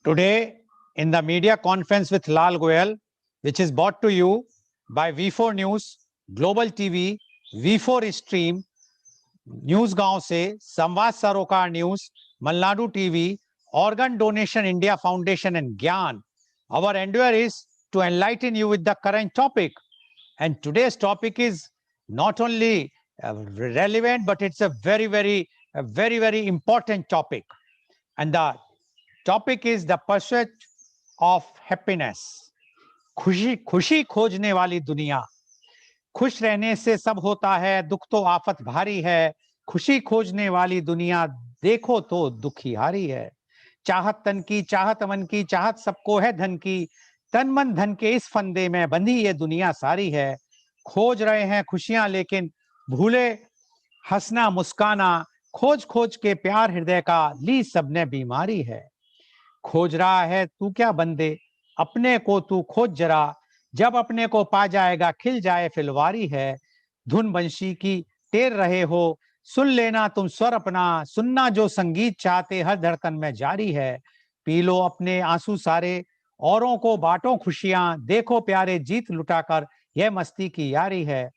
Today, in the media conference with Lal Goel, which is brought to you by V4 News, Global TV, V4 Stream, news गांव से संवाद सरोकार news Malnadu TV organ donation india foundation and gyan. Our endeavor is to enlighten you with the current topic, and today's topic is not only relevant, but it's a very important topic. And the topic is the pursuit of happiness. खुशी खुशी खोजने वाली दुनिया. खुश रहने से सब होता है, दुख तो आफत भारी है. खुशी खोजने वाली दुनिया देखो तो दुखी हारी है. चाहत तन की, चाहत मन की, चाहत सबको है धन की. तन मन धन के इस फंदे में बंधी ये दुनिया सारी है. खोज रहे हैं खुशियां लेकिन भूले हंसना मुस्काना. खोज खोज के प्यार हृदय का ली सबने बीमारी है. खोज रहा है तू क्या बंदे, अपने को तू खोज जरा. जब अपने को पा जाएगा खिल जाए फिलवारी है. धुन बंशी की टेर रहे हो, सुन लेना तुम स्वर अपना. सुनना जो संगीत चाहते हर धड़कन में जारी है. पी लो अपने आंसू सारे, औरों को बांटो खुशियां. देखो प्यारे जीत लुटाकर यह मस्ती की यारी है.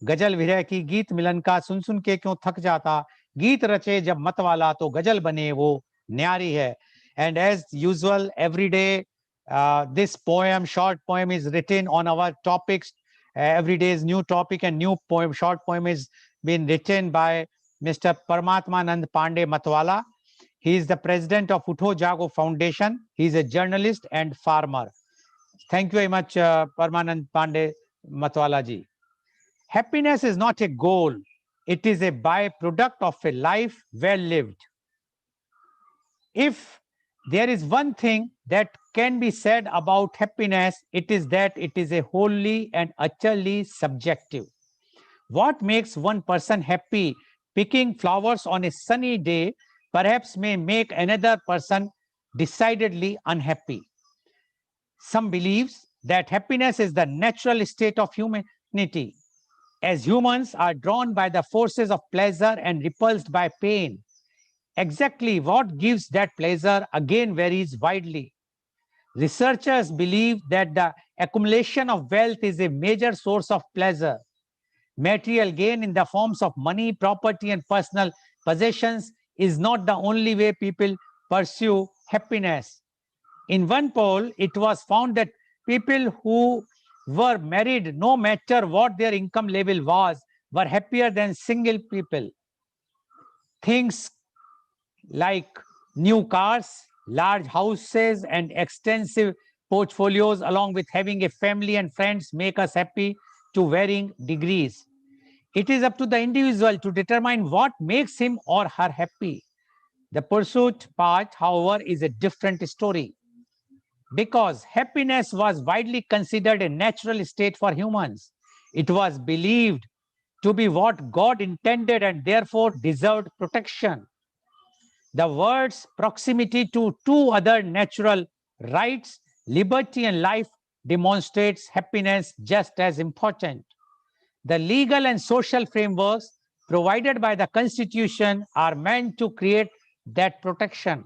गजल विरह की गीत मिलन का सुन सुन के क्यों थक जाता. गीत रचे जब मत वाला तो गजल बने वो न्यारी है. And as usual, every day, this poem, short poem, is written on our topics. Every day is new topic and new poem, short poem is been written by Mr. Paramatmanand Pandey Matwala. He is the president of Utho Jago Foundation. He is a journalist and farmer. Thank you very much, Paramanand Pandey Matwala ji. Happiness is not a goal. It is a byproduct of a life well lived. If there is one thing that can be said about happiness, it is that it is a wholly and utterly subjective. What makes one person happy picking flowers on a sunny day perhaps may make another person decidedly unhappy. Some believes that happiness is the natural state of humanity, as humans are drawn by the forces of pleasure and repulsed by pain. Exactly what gives that pleasure again varies widely. Researchers believe that the accumulation of wealth is a major source of pleasure. Material gain in the forms of money, property, and personal possessions is not the only way people pursue happiness. In one poll, it was found that people who were married, no matter what their income level was, were happier than single people. Things like new cars, large houses, and extensive portfolios, along with having a family and friends, make us happy to varying degrees. It is up to the individual to determine what makes him or her happy. The pursuit part, however, is a different story. Because happiness was widely considered a natural state for humans, it was believed to be what God intended and therefore deserved protection. The words proximity to two other natural rights, liberty and life, demonstrates happiness just as important. The legal and social frameworks provided by the Constitution are meant to create that protection.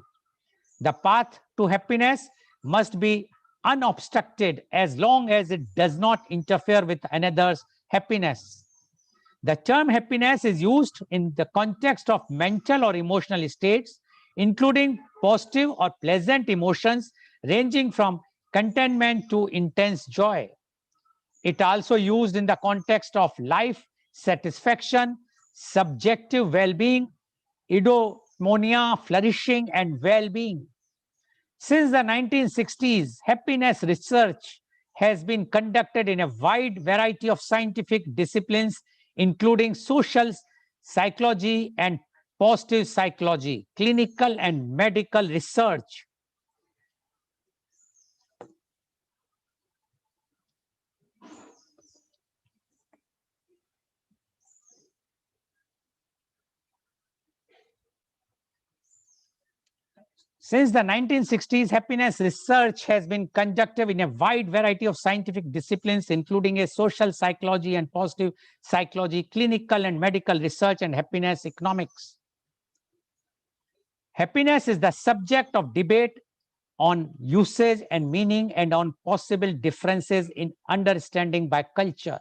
The path to happiness must be unobstructed as long as it does not interfere with another's happiness. The term happiness is used in the context of mental or emotional states, including positive or pleasant emotions ranging from contentment to intense joy. It also used in the context of life, satisfaction, subjective well-being, eudaimonia, flourishing, and well-being. Since the 1960s, happiness research has been conducted in a wide variety of scientific disciplines, including social psychology and positive psychology, clinical and medical research. Since the 1960s, happiness research has been conducted in a wide variety of scientific disciplines, including a social psychology and positive psychology, clinical and medical research, and happiness economics. Happiness is the subject of debate on usage and meaning and on possible differences in understanding by culture.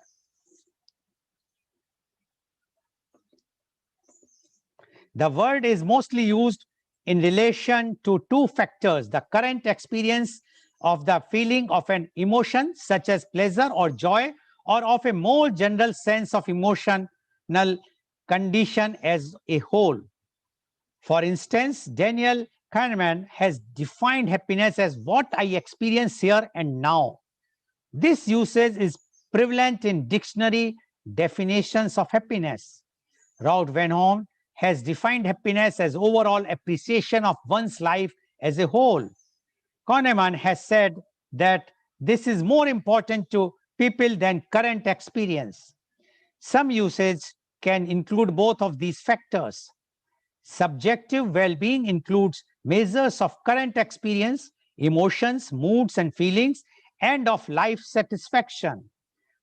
The word is mostly used in relation to two factors: the current experience of the feeling of an emotion, such as pleasure or joy, or of a more general sense of emotional condition as a whole. For instance, Daniel Kahneman has defined happiness as what I experience here and now. This usage is prevalent in dictionary definitions of happiness. Raoul Van Horn has defined happiness as overall appreciation of one's life as a whole. Kahneman has said that this is more important to people than current experience. Some usage can include both of these factors. Subjective well-being includes measures of current experience, emotions, moods, and feelings, and of life satisfaction.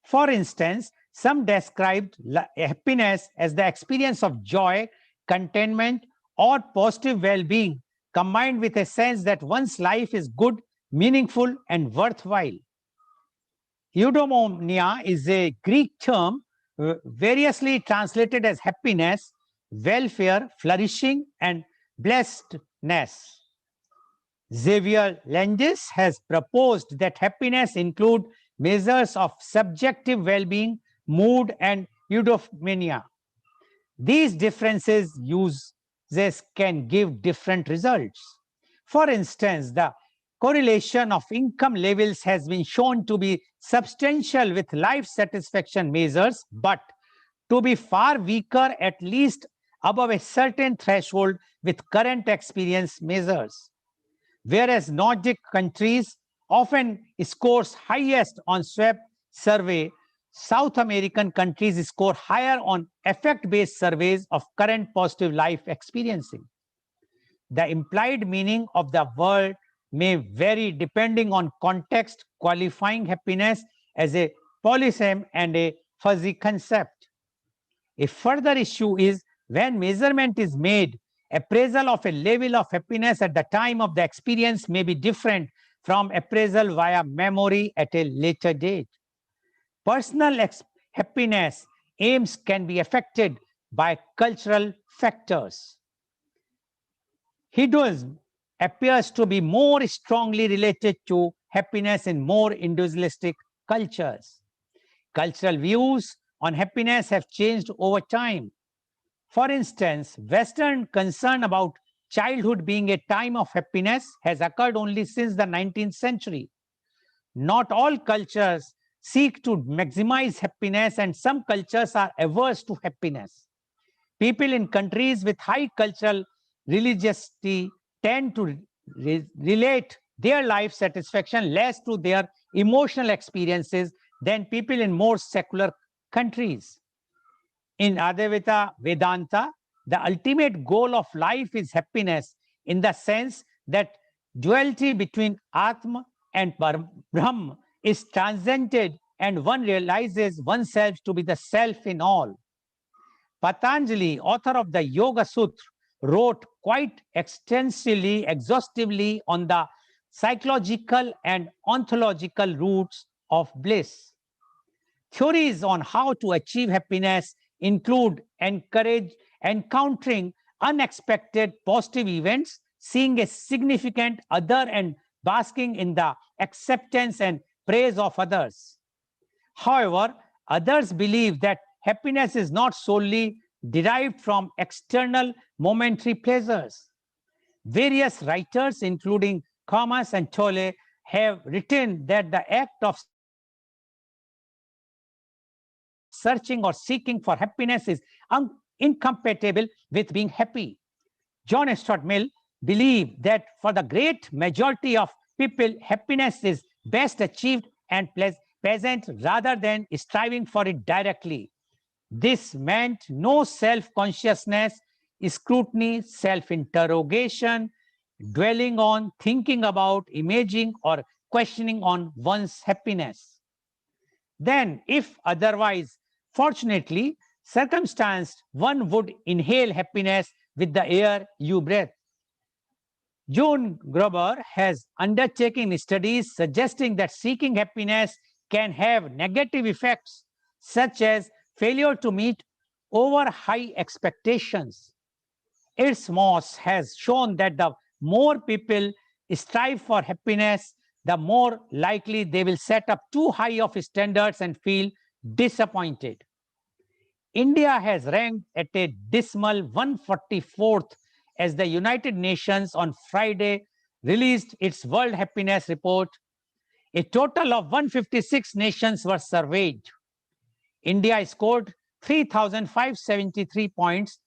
For instance, some described happiness as the experience of joy, contentment, or positive well-being, combined with a sense that one's life is good, meaningful, and worthwhile. Eudaimonia is a Greek term variously translated as happiness, welfare, flourishing, and blessedness. Xavier Landis has proposed that happiness include measures of subjective well-being, mood, and eudaimonia. These differences uses can give different results. For instance, the correlation of income levels has been shown to be substantial with life satisfaction measures, but to be far weaker, at least above a certain threshold, with current experience measures. Whereas Nordic countries often scores highest on SWAP survey, South American countries score higher on effect-based surveys of current positive life experiencing. The implied meaning of the word may vary depending on context, qualifying happiness as a polysem and a fuzzy concept. A further issue is when measurement is made, appraisal of a level of happiness at the time of the experience may be different from appraisal via memory at a later date. Personal happiness aims can be affected by cultural factors. Hedonism appears to be more strongly related to happiness in more individualistic cultures. Cultural views on happiness have changed over time. For instance, Western concern about childhood being a time of happiness has occurred only since the 19th century. Not all cultures seek to maximize happiness, and some cultures are averse to happiness. People in countries with high cultural religiosity tend to relate their life satisfaction less to their emotional experiences than people in more secular countries. In Advaita Vedanta, the ultimate goal of life is happiness in the sense that duality between Atma and Brahm is transcended and one realizes oneself to be the self in all. Patanjali, author of the Yoga Sutra, wrote quite extensively, exhaustively on the psychological and ontological roots of bliss. Theories on how to achieve happiness include encountering unexpected positive events, seeing a significant other, and basking in the acceptance and praise of others. However, others believe that happiness is not solely derived from external momentary pleasures. Various writers, including Thomas and Tolle, have written that the act of searching or seeking for happiness is incompatible with being happy. John Stuart Mill believed that for the great majority of people, happiness is best achieved and pleasant rather than striving for it directly. This meant no self-consciousness, scrutiny, self-interrogation, dwelling on, thinking about, imaging, or questioning on one's happiness. Then, if otherwise, fortunately, circumstanced, one would inhale happiness with the air you breathe. June Gruber has undertaken studies suggesting that seeking happiness can have negative effects, such as failure to meet over high expectations. Its Moss has shown that the more people strive for happiness, the more likely they will set up too high of standards and feel disappointed. India has ranked at a dismal 144th as the United Nations on Friday released its World Happiness Report. A total of 156 nations were surveyed. India scored 3,573 points,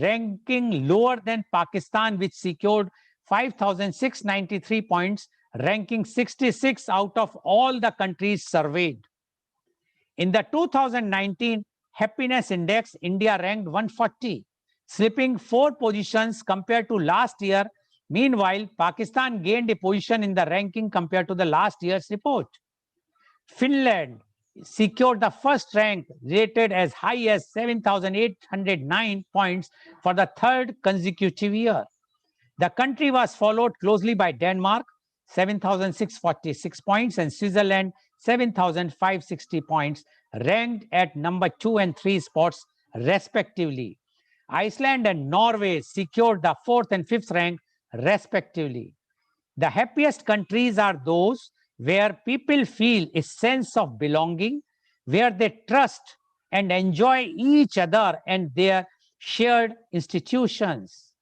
ranking lower than Pakistan, which secured 5,693 points, ranking 66 out of all the countries surveyed. In the 2019 Happiness Index, India ranked 140, slipping 4 positions compared to last year. Meanwhile, Pakistan gained a position in the ranking compared to the last year's report. Finland secured the first rank, rated as high as 7,809 points for the third consecutive year. The country was followed closely by Denmark, 7,646 points, and Switzerland, 7,560 points, ranked at number 2 and 3 spots, respectively. Iceland and Norway secured the 4th and 5th rank, respectively. The happiest countries are those where people feel a sense of belonging, where they trust and enjoy each other and their shared institutions.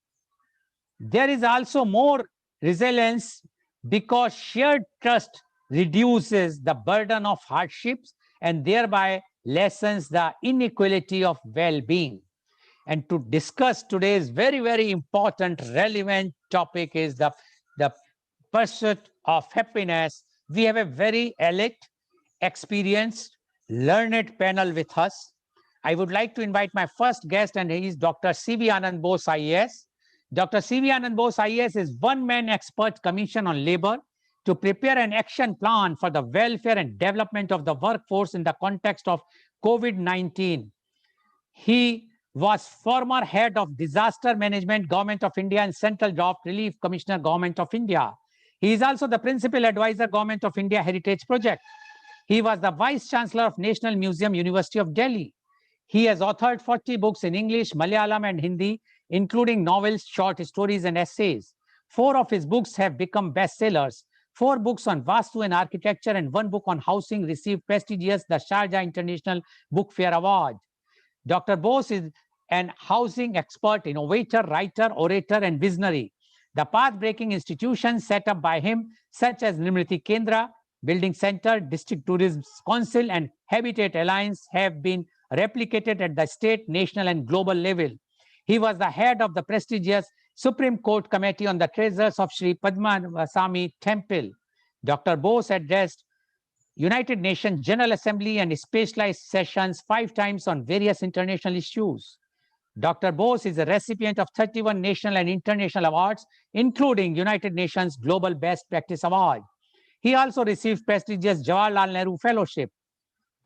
There is also more resilience because shared trust reduces the burden of hardships and thereby lessens the inequality of well being. And to discuss today's very, very important, relevant topic is the pursuit of happiness. We have a very elite, experienced, learned panel with us. I would like to invite my first guest, and he is Dr. C.V. Anand Bose, IAS. Dr. C.V. Anand Bose, IAS, is one-man expert commission on labor to prepare an action plan for the welfare and development of the workforce in the context of COVID-19. He was former head of disaster management, Government of India, and Central Job Relief Commissioner, Government of India. He is also the principal advisor, Government of India Heritage Project. He was the vice chancellor of National Museum, University of Delhi. He has authored 40 books in English, Malayalam, and Hindi, including novels, short stories, and essays. 4 of his books have become bestsellers. 4 books on Vastu and architecture and 1 book on housing received prestigious the Sharjah International Book Fair Award. Dr. Bose is an housing expert, innovator, writer, orator, and visionary. The path-breaking institutions set up by him, such as Nimriti Kendra, Building Center, District Tourism Council, and Habitat Alliance, have been replicated at the state, national, and global level. He was the head of the prestigious Supreme Court Committee on the Treasures of Sri Padmaswamy Temple. Dr. Bose addressed United Nations General Assembly and specialized sessions 5 times on various international issues. Dr. Bose is a recipient of 31 national and international awards, including United Nations Global Best Practice Award. He also received prestigious Jawaharlal Nehru Fellowship.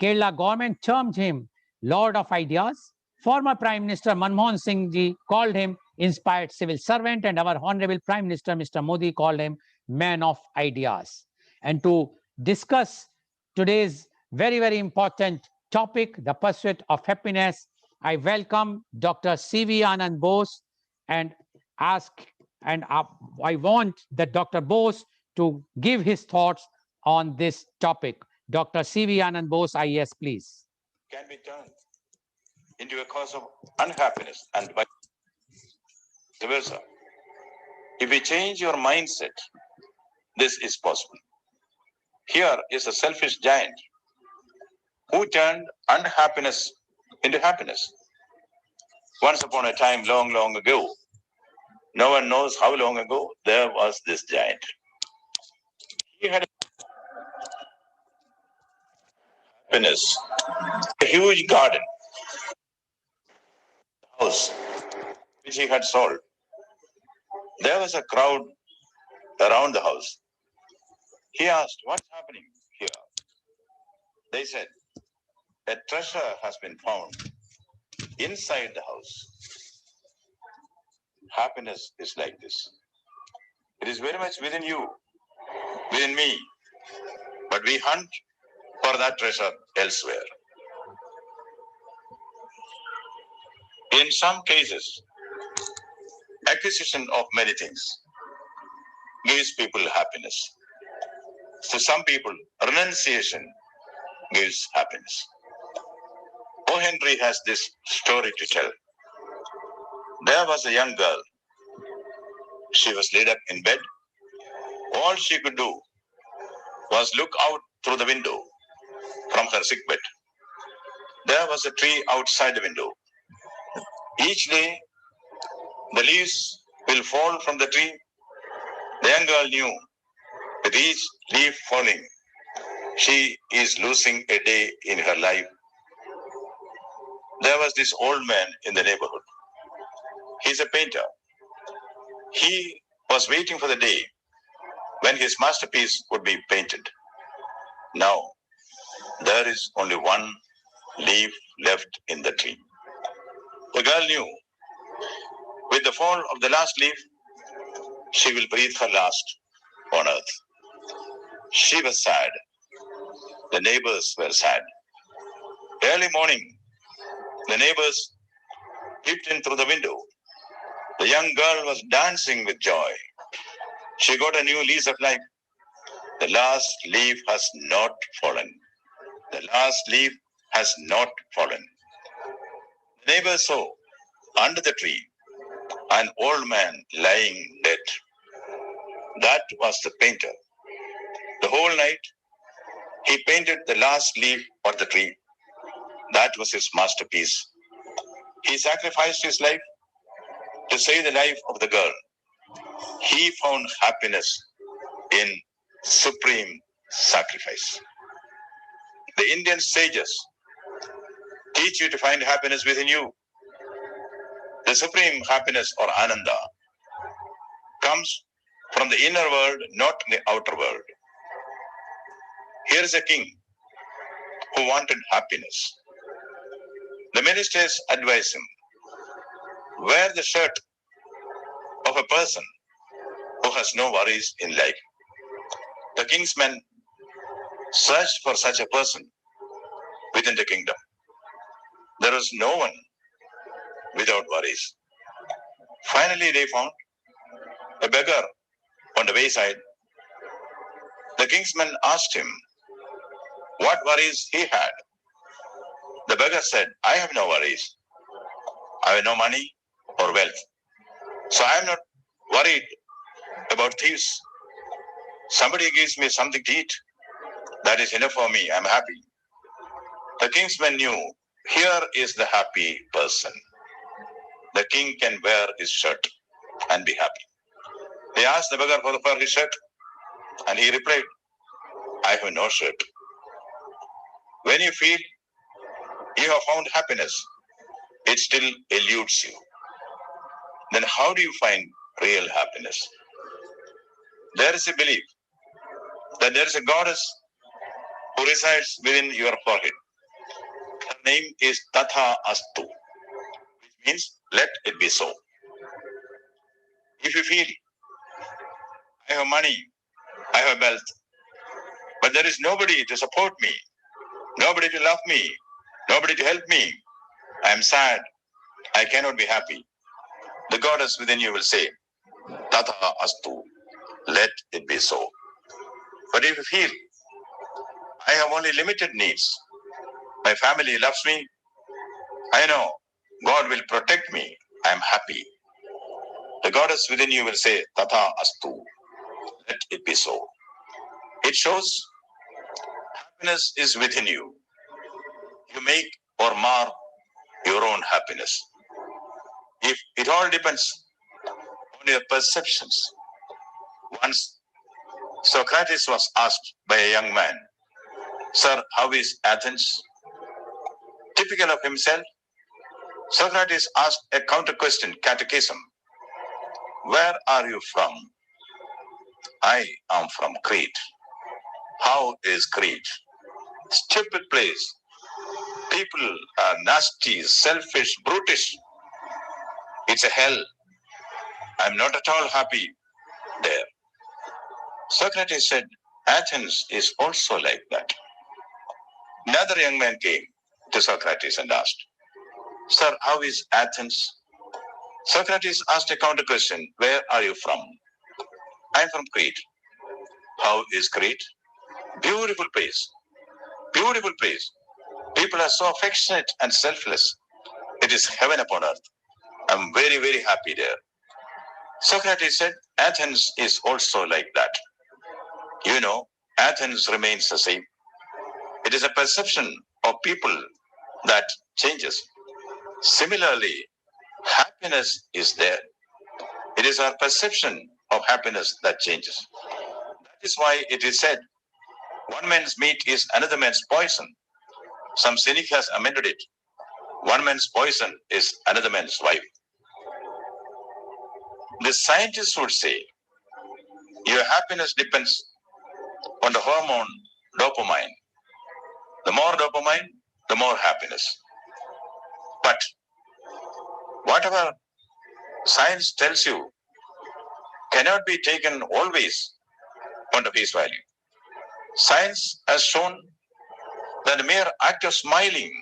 Kerala government termed him Lord of Ideas. Former Prime Minister Manmohan Singh ji called him inspired civil servant, and our Honorable Prime Minister Mr. Modi called him man of ideas. And to discuss today's very, very important topic, the pursuit of happiness, I welcome Dr. C.V. Anand Bose and I want that Dr. Bose to give his thoughts on this topic. Dr. C.V. Anand Bose, IAS, please. Can be turned into a cause of unhappiness and vice versa. If you change your mindset, this is possible. Here is a selfish giant who turned unhappiness into happiness. Once upon a time, long, long ago, no one knows how long ago, there was this giant. He had happiness, a huge garden, house, which he had sold. There was a crowd around the house. He asked, what's happening here? They said, a treasure has been found inside the house. Happiness is like this. It is very much within you, within me, but we hunt for that treasure elsewhere. In some cases, acquisition of many things gives people happiness. To some people, renunciation gives happiness. O. Henry has this story to tell. There was a young girl. She was laid up in bed. All she could do was look out through the window from her sick bed. There was a tree outside the window. Each day, the leaves will fall from the tree. The young girl knew with each leaf falling, she is losing a day in her life. There was this old man in the neighborhood. He's a painter. He was waiting for the day when his masterpiece would be painted. Now, there is only one leaf left in the tree. The girl knew with the fall of the last leaf, she will breathe her last on earth. She was sad. The neighbors were sad. Early morning, the neighbors peeped in through the window. The young girl was dancing with joy. She got a new lease of life. The last leaf has not fallen. The last leaf has not fallen. The neighbors saw under the tree an old man lying dead. That was the painter. The whole night, he painted the last leaf of the tree. That was his masterpiece. He sacrificed his life to save the life of the girl. He found happiness in supreme sacrifice. The Indian sages teach you to find happiness within you. The supreme happiness or ananda comes from the inner world, not the outer world. Here is a king who wanted happiness. The ministers advise him, wear the shirt of a person who has no worries in life. The king's men searched for such a person within the kingdom. There was no one without worries. Finally, they found a beggar on the wayside. The king's men asked him what worries he had. The beggar said, I have no worries. I have no money or wealth. So I am not worried about thieves. Somebody gives me something to eat. That is enough for me. I am happy. The king's men knew, here is the happy person. The king can wear his shirt and be happy. They asked the beggar for his shirt, and he replied, I have no shirt. When you feel you have found happiness, it still eludes you. Then how do you find real happiness? There is a belief that there is a goddess who resides within your forehead. Her name is Tatha Astu, which means let it be so. If you feel I have money, I have wealth, but there is nobody to support me, nobody to love me, nobody to help me, I am sad, I cannot be happy. The goddess within you will say, Tatha Astu, let it be so. But if you feel I have only limited needs, my family loves me, I know God will protect me, I am happy. The goddess within you will say, Tatha Astu, let it be so. It shows happiness is within you. You make or mar your own happiness. If it all depends on your perceptions. Once Socrates was asked by a young man, Sir, how is Athens? Typical of himself, Socrates asked a counter question, catechism. Where are you from? I am from Crete. How is Crete? Stupid place. People are nasty, selfish, brutish. It's a hell. I'm not at all happy. there. Socrates said, Athens is also like that. Another young man came to Socrates and asked, Sir, how is Athens? Socrates asked a counter question, where are you from? I'm from Crete. How is Crete? Beautiful place. Beautiful place. People are so affectionate and selfless. It is heaven upon earth. I'm very, very happy there. Socrates said, Athens is also like that. You know, Athens remains the same. It is a perception of people that changes. Similarly, happiness is there. It is our perception of happiness that changes. That is why it is said, one man's meat is another man's poison. Some cynic has amended it. One man's poison is another man's wife. The scientists would say, your happiness depends on the hormone dopamine. The more dopamine, the more happiness. But whatever science tells you cannot be taken always on the face value. Science has shown that the mere act of smiling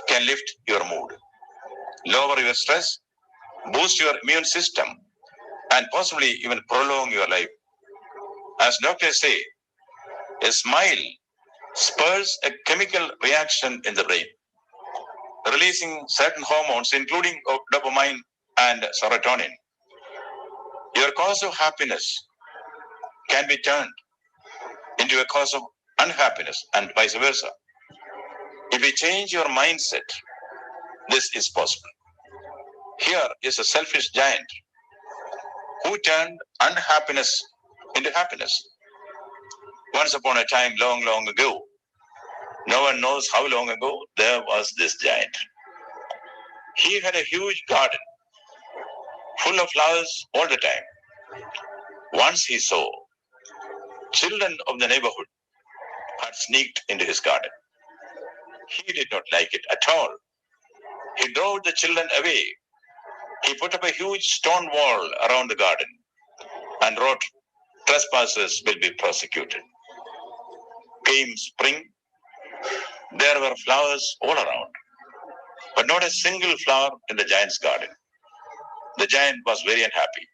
can lift your mood, lower your stress, boost your immune system, and possibly even prolong your life. As doctors say, a smile spurs a chemical reaction in the brain, releasing certain hormones, including dopamine and serotonin. Your cause of happiness can be turned into a cause of unhappiness and vice versa. If you change your mindset, this is possible. Here is a selfish giant who turned unhappiness into happiness. Once upon a time, long, long ago, no one knows how long ago, there was this giant. He had a huge garden full of flowers all the time. Once he saw children of the neighborhood had sneaked into his garden. He did not like it at all. He drove the children away. He put up a huge stone wall around the garden and wrote, trespassers will be prosecuted. Came spring, there were flowers all around, but not a single flower in the giant's garden. The giant was very unhappy.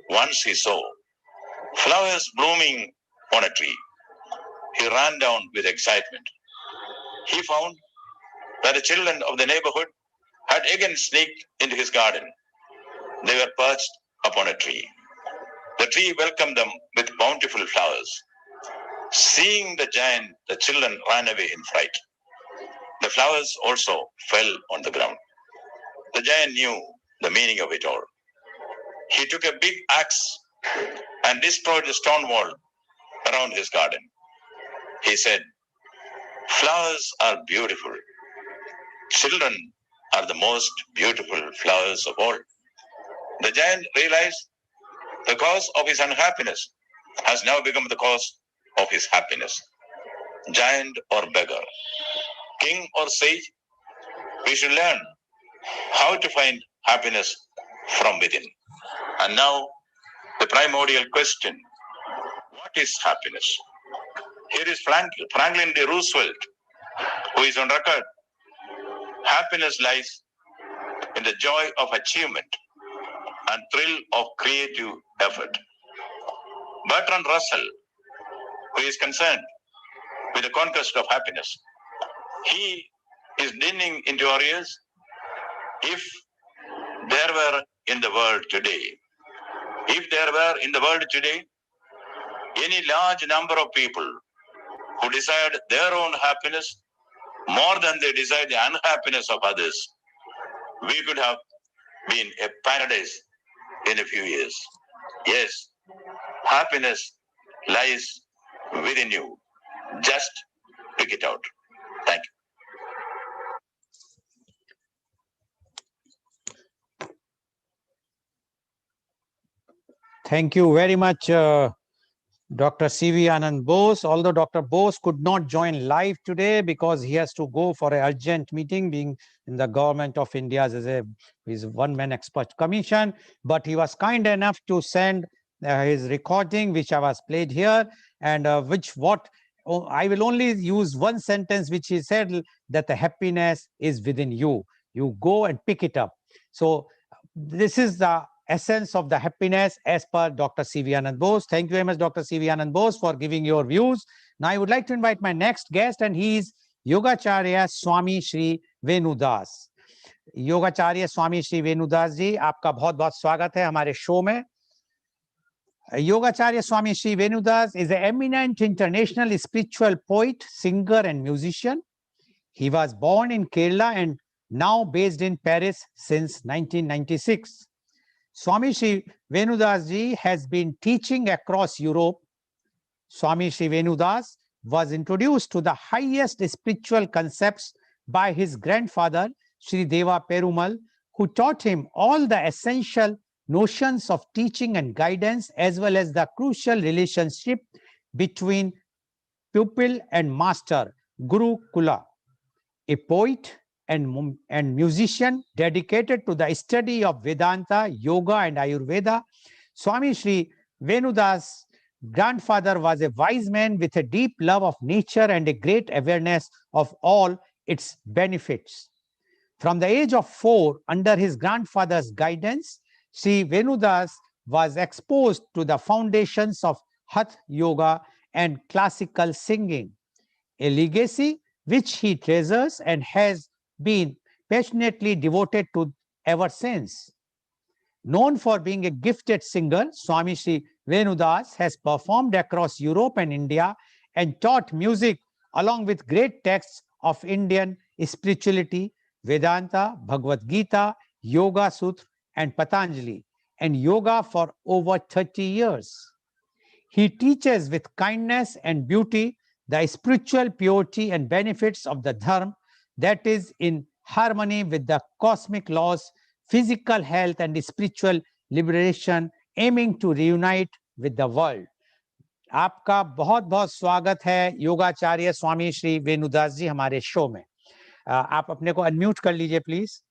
Once he saw flowers blooming on a tree, he ran down with excitement. He found that the children of the neighborhood had again sneaked into his garden. They were perched upon a tree. The tree welcomed them with bountiful flowers. Seeing the giant, the children ran away in fright. The flowers also fell on the ground. The giant knew the meaning of it all. He took a big axe and destroyed the stone wall around his garden. He said, flowers are beautiful. Children are the most beautiful flowers of all. The giant realized the cause of his unhappiness has now become the cause of his happiness. Giant or beggar, king or sage, we should learn how to find happiness from within. And now, the primordial question, what is happiness? Here is Franklin D. Roosevelt, who is on record. Happiness lies in the joy of achievement and thrill of creative effort. Bertrand Russell, who is concerned with the conquest of happiness, he is dinning into our ears. If there were in the world today, any large number of people who desired their own happiness more than they desire the unhappiness of others, we could have been a paradise in a few years. Yes, happiness lies within you. Just pick it out. Thank you. Thank you very much, Dr. C.V. Anand Bose. Although Dr. Bose could not join live today because he has to go for an urgent meeting, being in the government of India as a his one-man expert commission, but he was kind enough to send his recording, which I was played here, and I will only use one sentence which he said, that the happiness is within you. You go and pick it up. So this is the essence of the happiness as per Dr. C.V. Anand Bose. Thank you very much, Dr. C.V. Anand Bose, for giving your views. Now I would like to invite my next guest, and he is Yogacharya Swami Shri Venudas. योगाचार्य स्वामी श्री वेणुदास जी, आपका बहुत बहुत स्वागत है हमारे show में. Yogacharya Swami Sri Venudas is an eminent international spiritual poet, singer, and musician. He was born in Kerala and now based in Paris since 1996. Swami Sri Venudas ji has been teaching across Europe. Swami Sri Venudas was introduced to the highest spiritual concepts by his grandfather, Sri Deva Perumal, who taught him all the essential notions of teaching and guidance, as well as the crucial relationship between pupil and master, Guru Kula. A poet and musician dedicated to the study of Vedanta, Yoga, and Ayurveda, Swami Sri Venudas' grandfather was a wise man with a deep love of nature and a great awareness of all its benefits. From the age of 4, under his grandfather's guidance, Sri Venudas was exposed to the foundations of Hatha Yoga and classical singing, a legacy which he treasures and has been passionately devoted to ever since. Known for being a gifted singer, Swami Sri Venudas has performed across Europe and India and taught music along with great texts of Indian spirituality, Vedanta, Bhagavad Gita, Yoga Sutra, and Patanjali, and yoga for over 30 years. He teaches with kindness and beauty the spiritual purity and benefits of the Dharma that is in harmony with the cosmic laws, physical health, and spiritual liberation, aiming to reunite with the world. आपका बहुत बहुत स्वागत है योगाचार्य स्वामी श्री वेणुदास जी हमारे show में. आप अपने को अनम्यूट कर लीजिए प्लीज.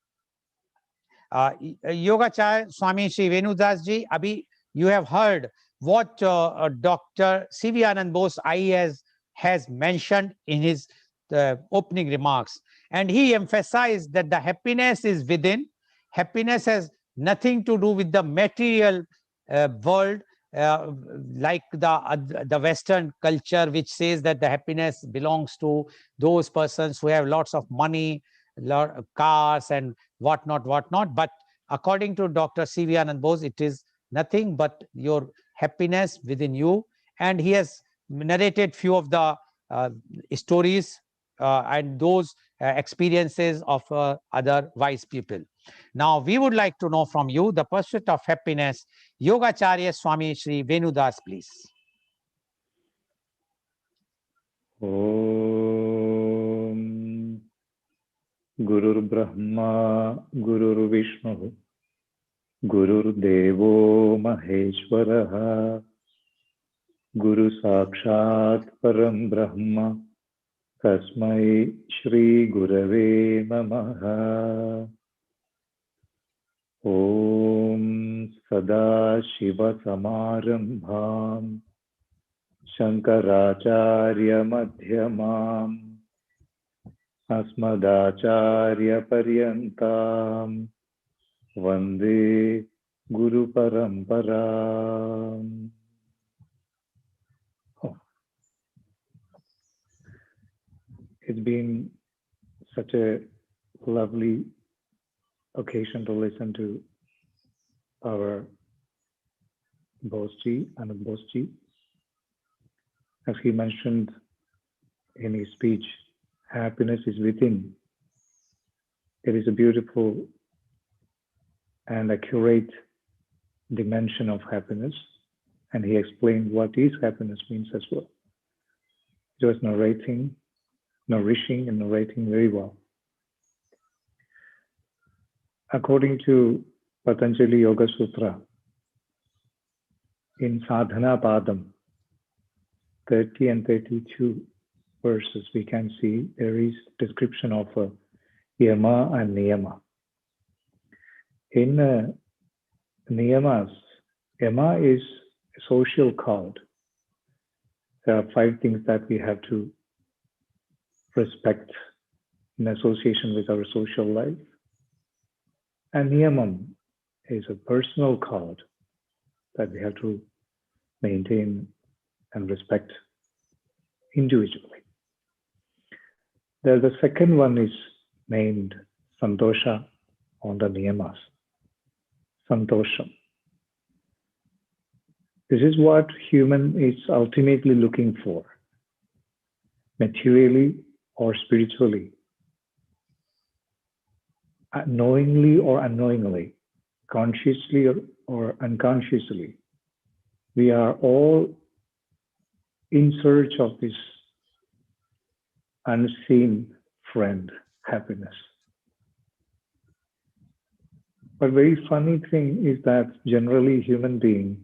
योगाचार्य स्वामी श्री वेणुदास जी, अभी you have heard what Dr. C.V. Anand Bose IAS has mentioned in his opening remarks. And he emphasized that the happiness is within. Happiness has nothing to do with the material world, like the Western culture, which says that the happiness belongs to those persons who have lots of money, cars, and whatnot. But according to Dr. C.V. Anand Bose, it is nothing but your happiness within you. And he has narrated few of the stories and those experiences of other wise people. Now, we would like to know from you the pursuit of happiness. Yogacharya Swami Sri Venudas, please. Om Gurur Brahma Gurur Vishnu Gurur Devo Maheshwaraha Guru Sakshat Param Brahma Tasmai Shri Gurave Namaha. Om Sada Shiva Samarambham Shankaracharya Madhyamam Asmadacharya Paryantam Vande Guru Paramparam. It's been such a lovely occasion to listen to our Bose-ji, Anand Bose-ji. As he mentioned in his speech, happiness is within. It is a beautiful and accurate dimension of happiness, and he explained what is happiness means as well. He was nourishing and narrating very well. According to Patanjali Yoga Sutra, in Sadhana Padam 30 and 32 verses, we can see there is description of Yama and Niyama. In Niyamas, Yama is social code. There are 5 things that we have to respect in association with our social life. And niyamam is a personal code that we have to maintain and respect individually. The second one is named Santosha on the niyamas. Santosham. This is what human is ultimately looking for, materially or spiritually, knowingly or unknowingly, consciously or unconsciously. We are all in search of this unseen friend, happiness. But very funny thing is that generally human being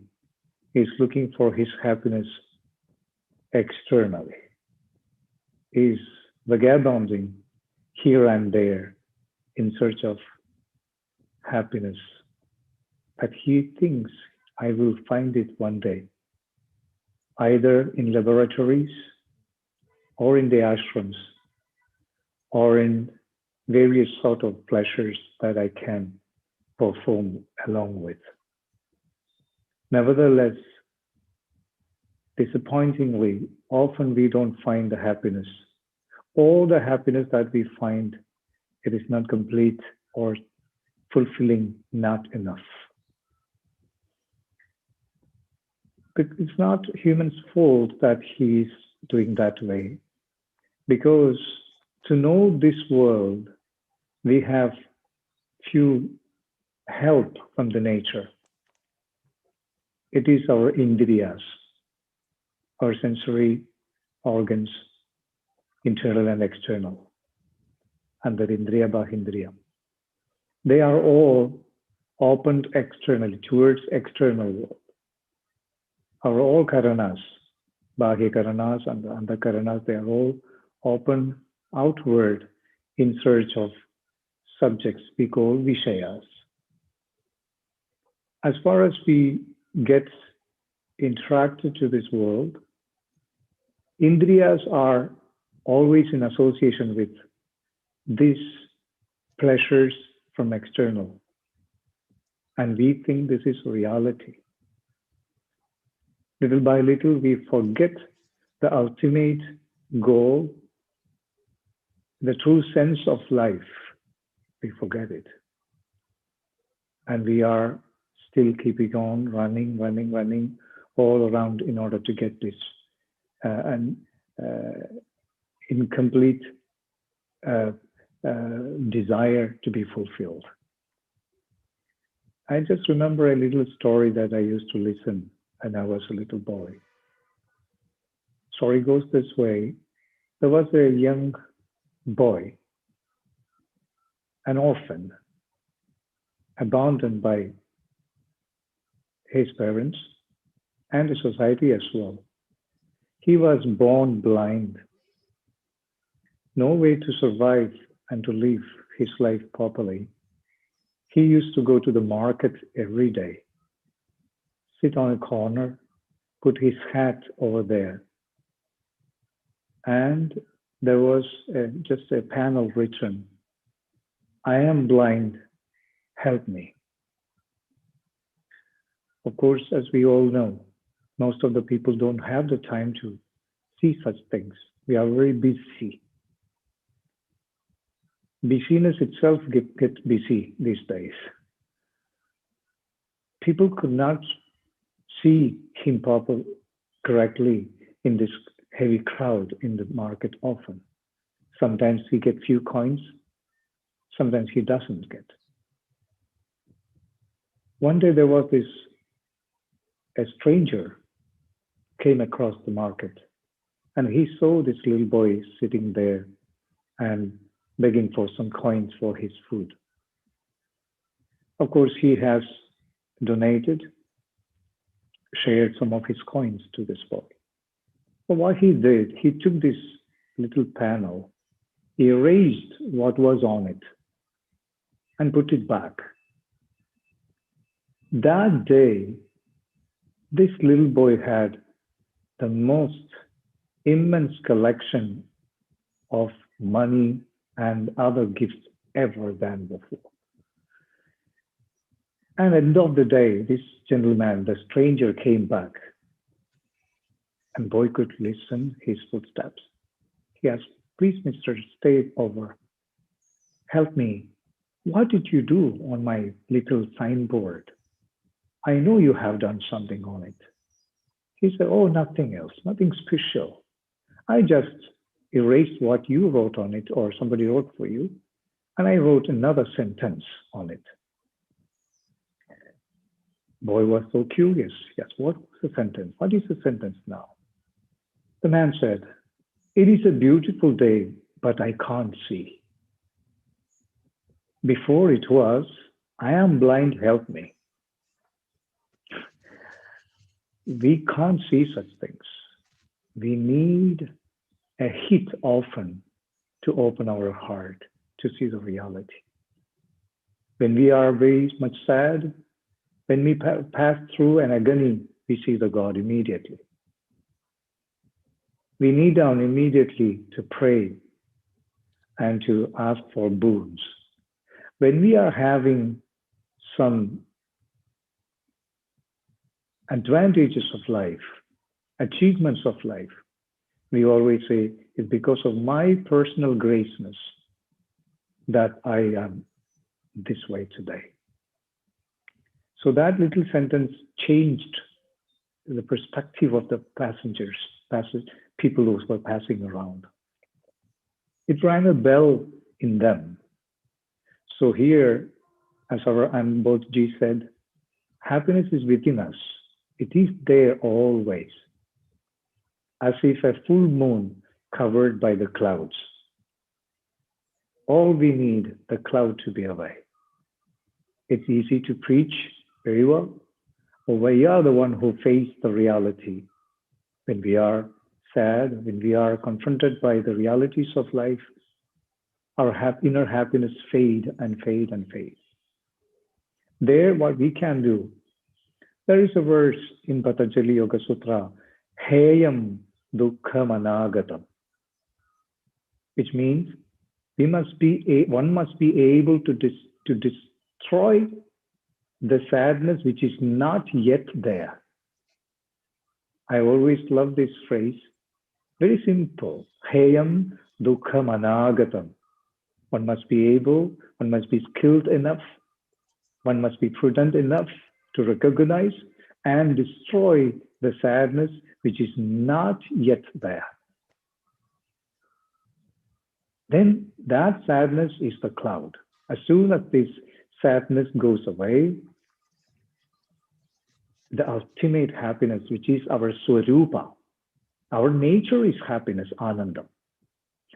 is looking for his happiness externally, is vagabonding here and there in search of happiness. But he thinks, I will find it one day, either in laboratories or in the ashrams or in various sort of pleasures that I can perform along with. Nevertheless, disappointingly, often we don't find the happiness. All the happiness that we find, it is not complete or fulfilling, not enough. But it's not human's fault that he's doing that way, because to know this world, we have few help from the nature. It is our indriyas, our sensory organs, internal and external, and the indriya bahindriya. They are all opened externally towards external world. Our all karanas, bahya karanas and the karanas, they are all open outward in search of subjects we call vishayas. As far as we get interacted to this world, indriyas are always in association with these pleasures from external. And we think this is reality. Little by little, we forget the ultimate goal, the true sense of life. We forget it. And we are still keeping on running all around in order to get this incomplete desire to be fulfilled. I just remember a little story that I used to listen when I was a little boy. Story goes this way. There was a young boy, an orphan, abandoned by his parents and the society as well. He was born blind. No way to survive and to live his life properly. He used to go to the market every day, sit on a corner, put his hat over there. And there was just a panel written, I am blind, help me. Of course, as we all know, most of the people don't have the time to see such things. We are very busy. Busyness itself gets busy these days. People could not see him correctly in this heavy crowd in the market often. Sometimes he gets few coins, sometimes he doesn't get. One day there was a stranger came across the market and he saw this little boy sitting there and begging for some coins for his food. Of course, he has donated, shared some of his coins to this boy. But what he did, he took this little panel, erased what was on it, and put it back. That day, This little boy had the most immense collection of money and other gifts ever than before. And at the end of the day, this gentleman, the stranger, came back, and boy could listen his footsteps. He asked, "Please, mister, stay over. Help me. What did you do on my little signboard? I know you have done something on it." He said, "Oh, nothing else, nothing special. I just erased what you wrote on it or somebody wrote for you, and I wrote another sentence on it." Boy was so curious. Yes, what was the sentence? What is the sentence now? The man said, "It is a beautiful day, but I can't see. Before it was, I am blind, help me." We can't see such things. We need a hit often to open our heart to see the reality. When we are very much sad, when we pass through an agony, we see the God immediately. We kneel down immediately to pray and to ask for boons. When we are having some advantages of life, achievements of life, we always say, "It's because of my personal graceness that I am this way today." So that little sentence changed the perspective of the passengers, people who were passing around. It rang a bell in them. So here, as our Ambodji said, happiness is within us. It is there always, as if a full moon covered by the clouds. All we need, the cloud to be away. It's easy to preach very well, but we are the one who face the reality. When we are sad, when we are confronted by the realities of life, our inner happiness fade and fade and fade. There, what we can do, there is a verse in Patanjali Yoga Sutra, Heyam Dukkham Anagatam, which means one must be able to destroy the sadness which is not yet there. I always love this phrase. Very simple. Heyam Dukkham Anagatam. One must be skilled enough, one must be prudent enough to recognize and destroy the sadness which is not yet there. Then that sadness is the cloud. As soon as this sadness goes away, the ultimate happiness, which is our Swarupa, our nature is happiness, Anandam.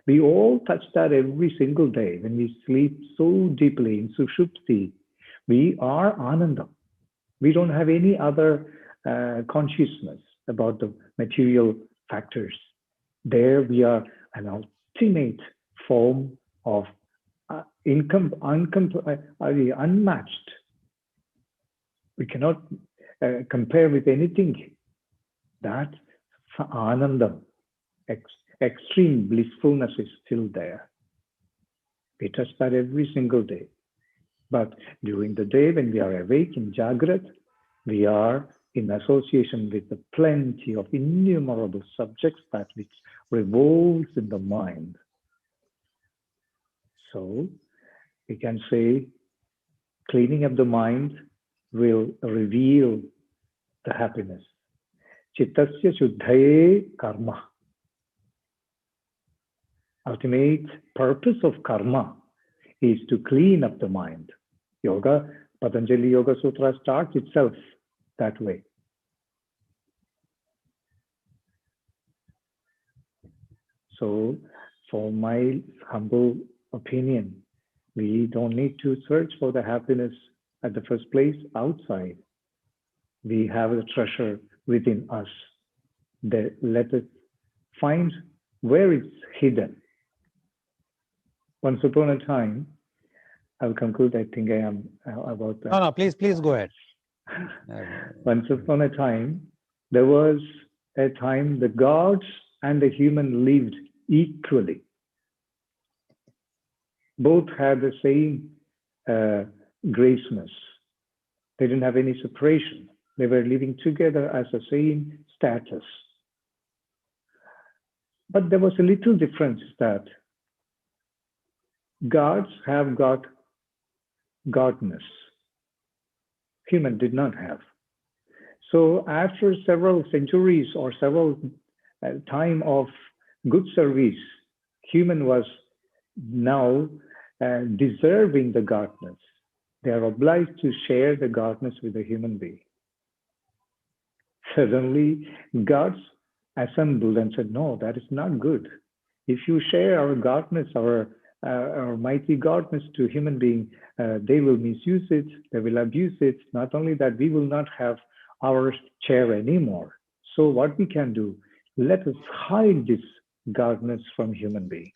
We all touch that every single day when we sleep so deeply in Sushupti. We are Anandam. We don't have any other consciousness about the material factors. There we are an ultimate form of unmatched. We cannot compare with anything. That Anandam, extreme blissfulness is still there. We touch that every single day. But during the day, when we are awake in Jagrat, we are in association with the plenty of innumerable subjects that which revolves in the mind. So we can say cleaning up the mind will reveal the happiness. Chittasya shuddhaye karma. Ultimate purpose of karma is to clean up the mind. Yoga, Patanjali Yoga Sutra starts itself that way. So, for my humble opinion, we don't need to search for the happiness at the first place outside. We have a treasure within us. Let us find where it's hidden. Once upon a time, I'll conclude. I think I am about that. No, please go ahead. Once upon a time, There was a time the gods and the human lived equally. Both had the same graceness. They didn't have any separation. They were living together as the same status. But there was a little difference that gods have got godness. Human did not have. So after several centuries or several time of good service, human was now deserving the godness. They are obliged to share the godness with the human being. Suddenly, gods assembled and said, no, that is not good. If you share our godness, our mighty godness to human being, they will misuse it, they will abuse it. Not only that, we will not have our chair anymore. So what we can do, let us hide this godness from human being.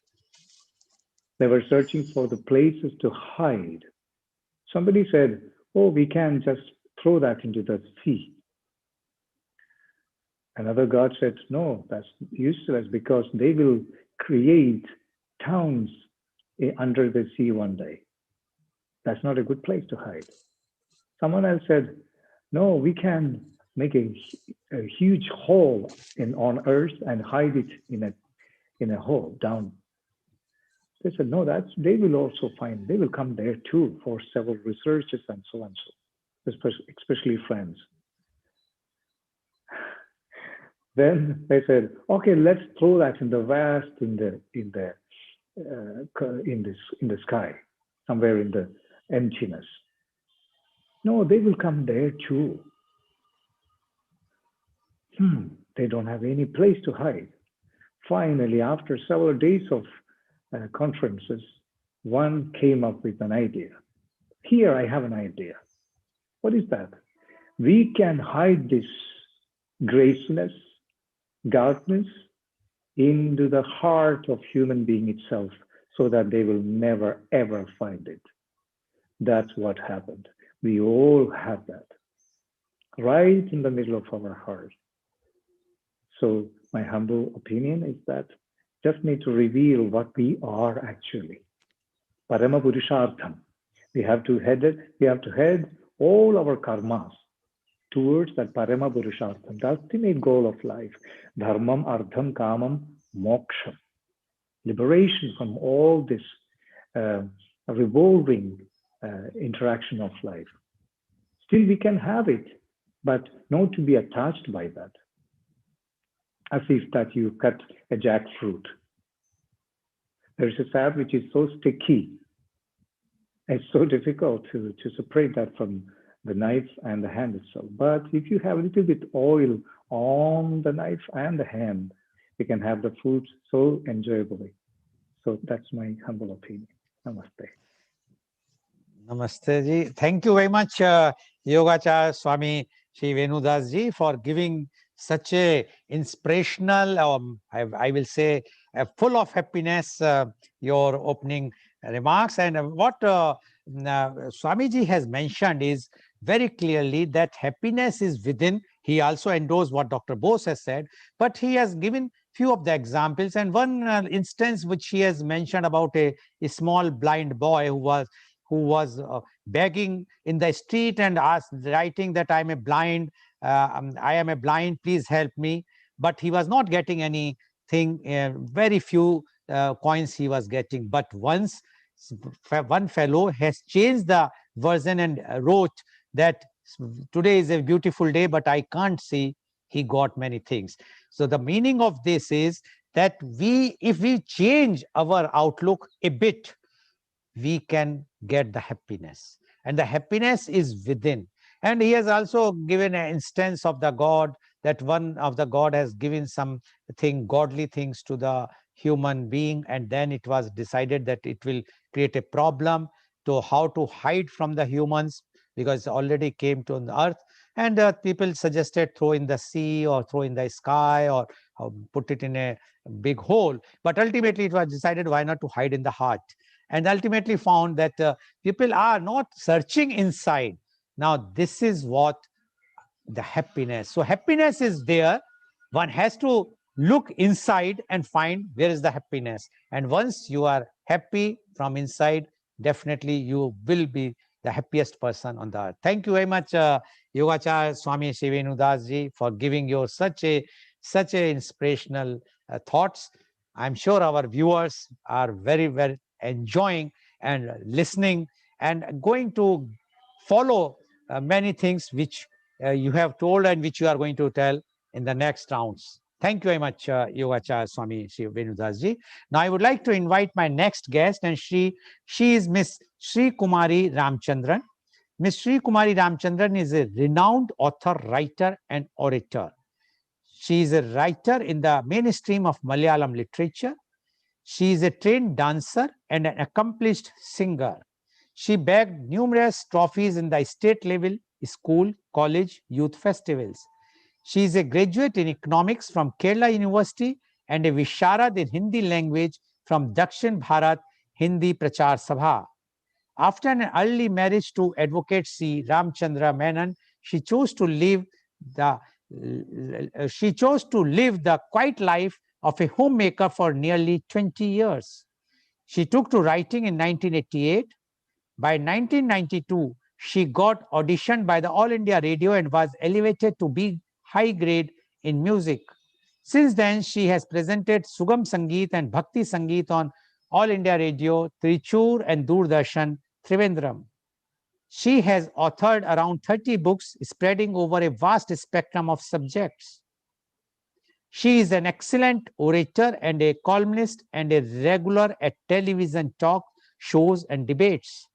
They were searching for the places to hide. Somebody said, oh, we can just throw that into the sea. Another god said, no, that's useless because they will create towns under the sea one day. That's not a good place to hide. Someone else said, no, we can make a huge hole on earth and hide it in a hole down. They said, no, they will also find, they will come there too for several researches and so and so, especially France. Then they said, okay, let's throw that in the vast, in the sky, somewhere in the emptiness. No, they will come there too. They don't have any place to hide. Finally, after several days of conferences, one came up with an idea. Here I have an idea. What is that? We can hide this graceness, godness into the heart of human being itself so that they will never ever find it. That's what happened. We all have that right in the middle of our heart. So my humble opinion is that just need to reveal what we are actually. Parama Purushartham. We have to head all our karmas towards that Parama Purushartham, the ultimate goal of life. Dharmam, Ardham, Kamam, Moksham. Liberation from all this revolving interaction of life. Still we can have it, but not to be attached by that. As if that you cut a jackfruit. There is a sap which is so sticky. It's so difficult to separate that from the knife and the hand itself. But if you have a little bit oil on the knife and the hand, you can have the fruit so enjoyably. So that's my humble opinion. Namaste. Namaste ji. Thank you very much, Yogacharya Swami Shri Venudas ji, for giving such a inspirational, I will say, full of happiness, your opening remarks. And what Swamiji has mentioned is very clearly that happiness is within. He also endorsed what Dr. Bose has said, but he has given few of the examples. And one instance which he has mentioned about a small blind boy who was begging in the street and writing that I am a blind, please help me. But he was not getting anything, very few coins he was getting. But once one fellow has changed the version and wrote that today is a beautiful day, but I can't see, he got many things. So the meaning of this is that if we change our outlook a bit, we can get the happiness, and the happiness is within. And he has also given an instance of the god, that one of the god has given godly things to the human being, and then it was decided that it will create a problem to how to hide from the humans, because it already came to the earth. And people suggested throw in the sea or throw in the sky or put it in a big hole. But ultimately it was decided, why not to hide in the heart? And ultimately found that people are not searching inside. Now, this is what the happiness. So happiness is there. One has to look inside and find where is the happiness. And once you are happy from inside, definitely you will be the happiest person on the earth. Thank you very much, Yogacharya Swami Shivenudas ji, for giving your such a inspirational thoughts. I'm sure our viewers are very, very enjoying and listening and going to follow many things which you have told and which you are going to tell in the next rounds. Thank you very much, Yogacharya Swami Sri Venudas ji. Now, I would like to invite my next guest, and she is Miss Sri Kumari Ramchandran. Miss Sri Kumari Ramchandran is a renowned author, writer, and orator. She is a writer in the mainstream of Malayalam literature. She is a trained dancer and an accomplished singer. She bagged numerous trophies in the state level, school, college, youth festivals. She is a graduate in economics from Kerala University and a Visharad in Hindi language from Dakshin Bharat Hindi Prachar Sabha. After an early marriage to advocate C. Ramchandra Menon, she chose to live the quiet life of a homemaker for nearly 20 years. She took to writing in 1988. By 1992, she got auditioned by the All India Radio and was elevated to be high grade in music. Since then, she has presented Sugam Sangeet and Bhakti Sangeet on All India Radio, Trichur and Doordarshan, Trivandrum. She has authored around 30 books spreading over a vast spectrum of subjects. She is an excellent orator and a columnist and a regular at television talk shows and debates.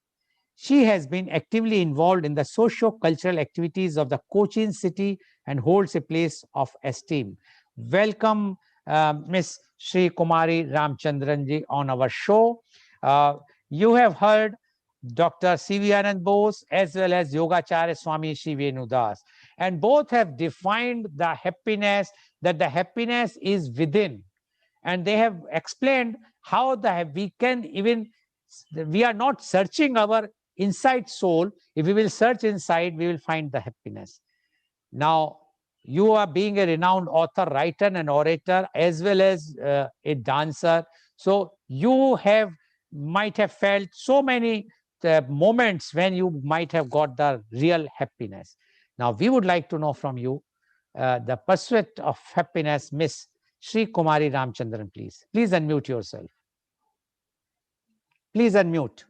She has been actively involved in the socio-cultural activities of the Cochin city and holds a place of esteem. Welcome, Ms. Sri Kumari Ramchandranji on our show. Uh, you have heard Dr. C.V. Anand Bose as well as Yogacharya Swami Sri Venudas. And both have defined the happiness, that the happiness is within. And they have explained how we can even, we are not searching our inside soul. If we will search inside, we will find the happiness. Now, you are being a renowned author, writer, and orator, as well as a dancer. So you might have felt so many moments when you might have got the real happiness. Now, we would like to know from you the pursuit of happiness, Miss Sri Kumari Ramchandran, please. Please unmute yourself. Please unmute.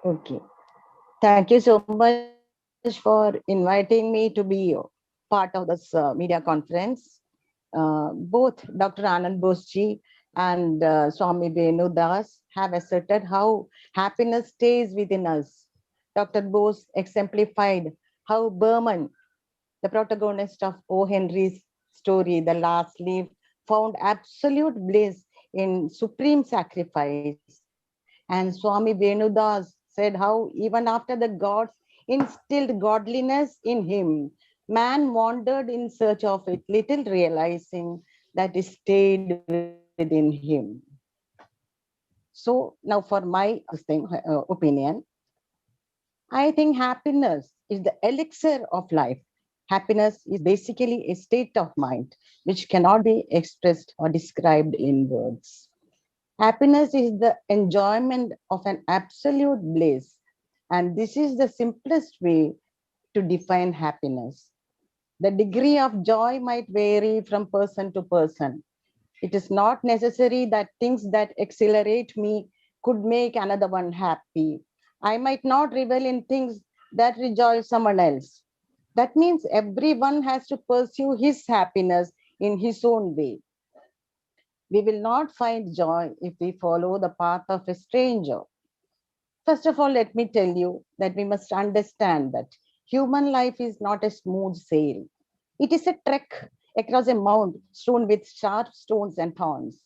Okay. Thank you so much for inviting me to be part of this media conference. Both Dr. Anand Bosji and Swami Venu Das have asserted how happiness stays within us. Dr. Bose exemplified how Berman, the protagonist of O. Henry's story, The Last Leaf, found absolute bliss in supreme sacrifice. And Swami Venudas said how even after the gods instilled godliness in him, man wandered in search of it, little realizing that it stayed within him. So now for my opinion, I think happiness is the elixir of life. Happiness is basically a state of mind which cannot be expressed or described in words. Happiness is the enjoyment of an absolute bliss, and this is the simplest way to define happiness. The degree of joy might vary from person to person. It is not necessary that things that accelerate me could make another one happy. I might not revel in things that rejoice someone else. That means everyone has to pursue his happiness in his own way. We will not find joy if we follow the path of a stranger. First of all, let me tell you that we must understand that human life is not a smooth sail. It is a trek across a mount strewn with sharp stones and thorns.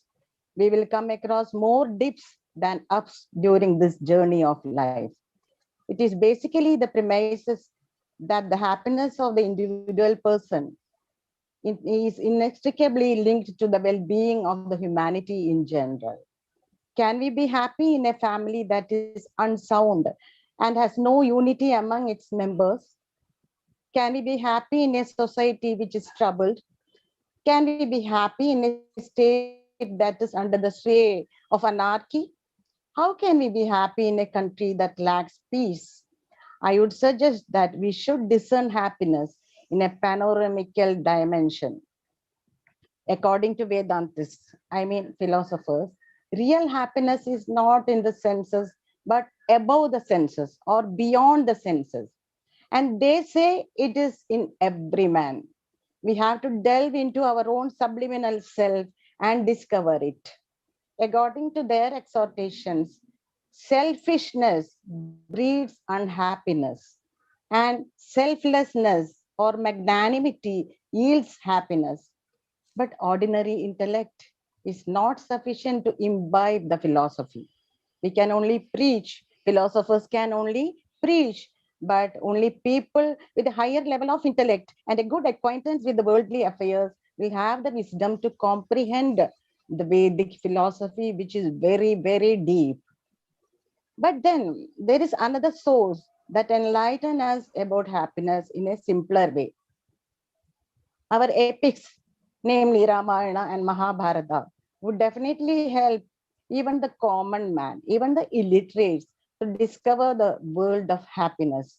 We will come across more dips than ups during this journey of life. It is basically the premises that the happiness of the individual person is inextricably linked to the well-being of the humanity in general. Can we be happy in a family that is unsound and has no unity among its members? Can we be happy in a society which is troubled? Can we be happy in a state that is under the sway of anarchy? How can we be happy in a country that lacks peace? I would suggest that we should discern happiness in a panoramical dimension. According to Vedantists, I mean philosophers, real happiness is not in the senses, but above the senses or beyond the senses. And they say it is in every man. We have to delve into our own subliminal self and discover it. According to their exhortations, selfishness breeds unhappiness, and selflessness or magnanimity yields happiness. But ordinary intellect is not sufficient to imbibe the philosophy. We can only preach, philosophers can only preach, but only people with a higher level of intellect and a good acquaintance with the worldly affairs will have the wisdom to comprehend the Vedic philosophy, which is very, very deep. But then there is another source that enlighten us about happiness in a simpler way. Our epics, namely Ramayana and Mahabharata, would definitely help even the common man, even the illiterates, to discover the world of happiness.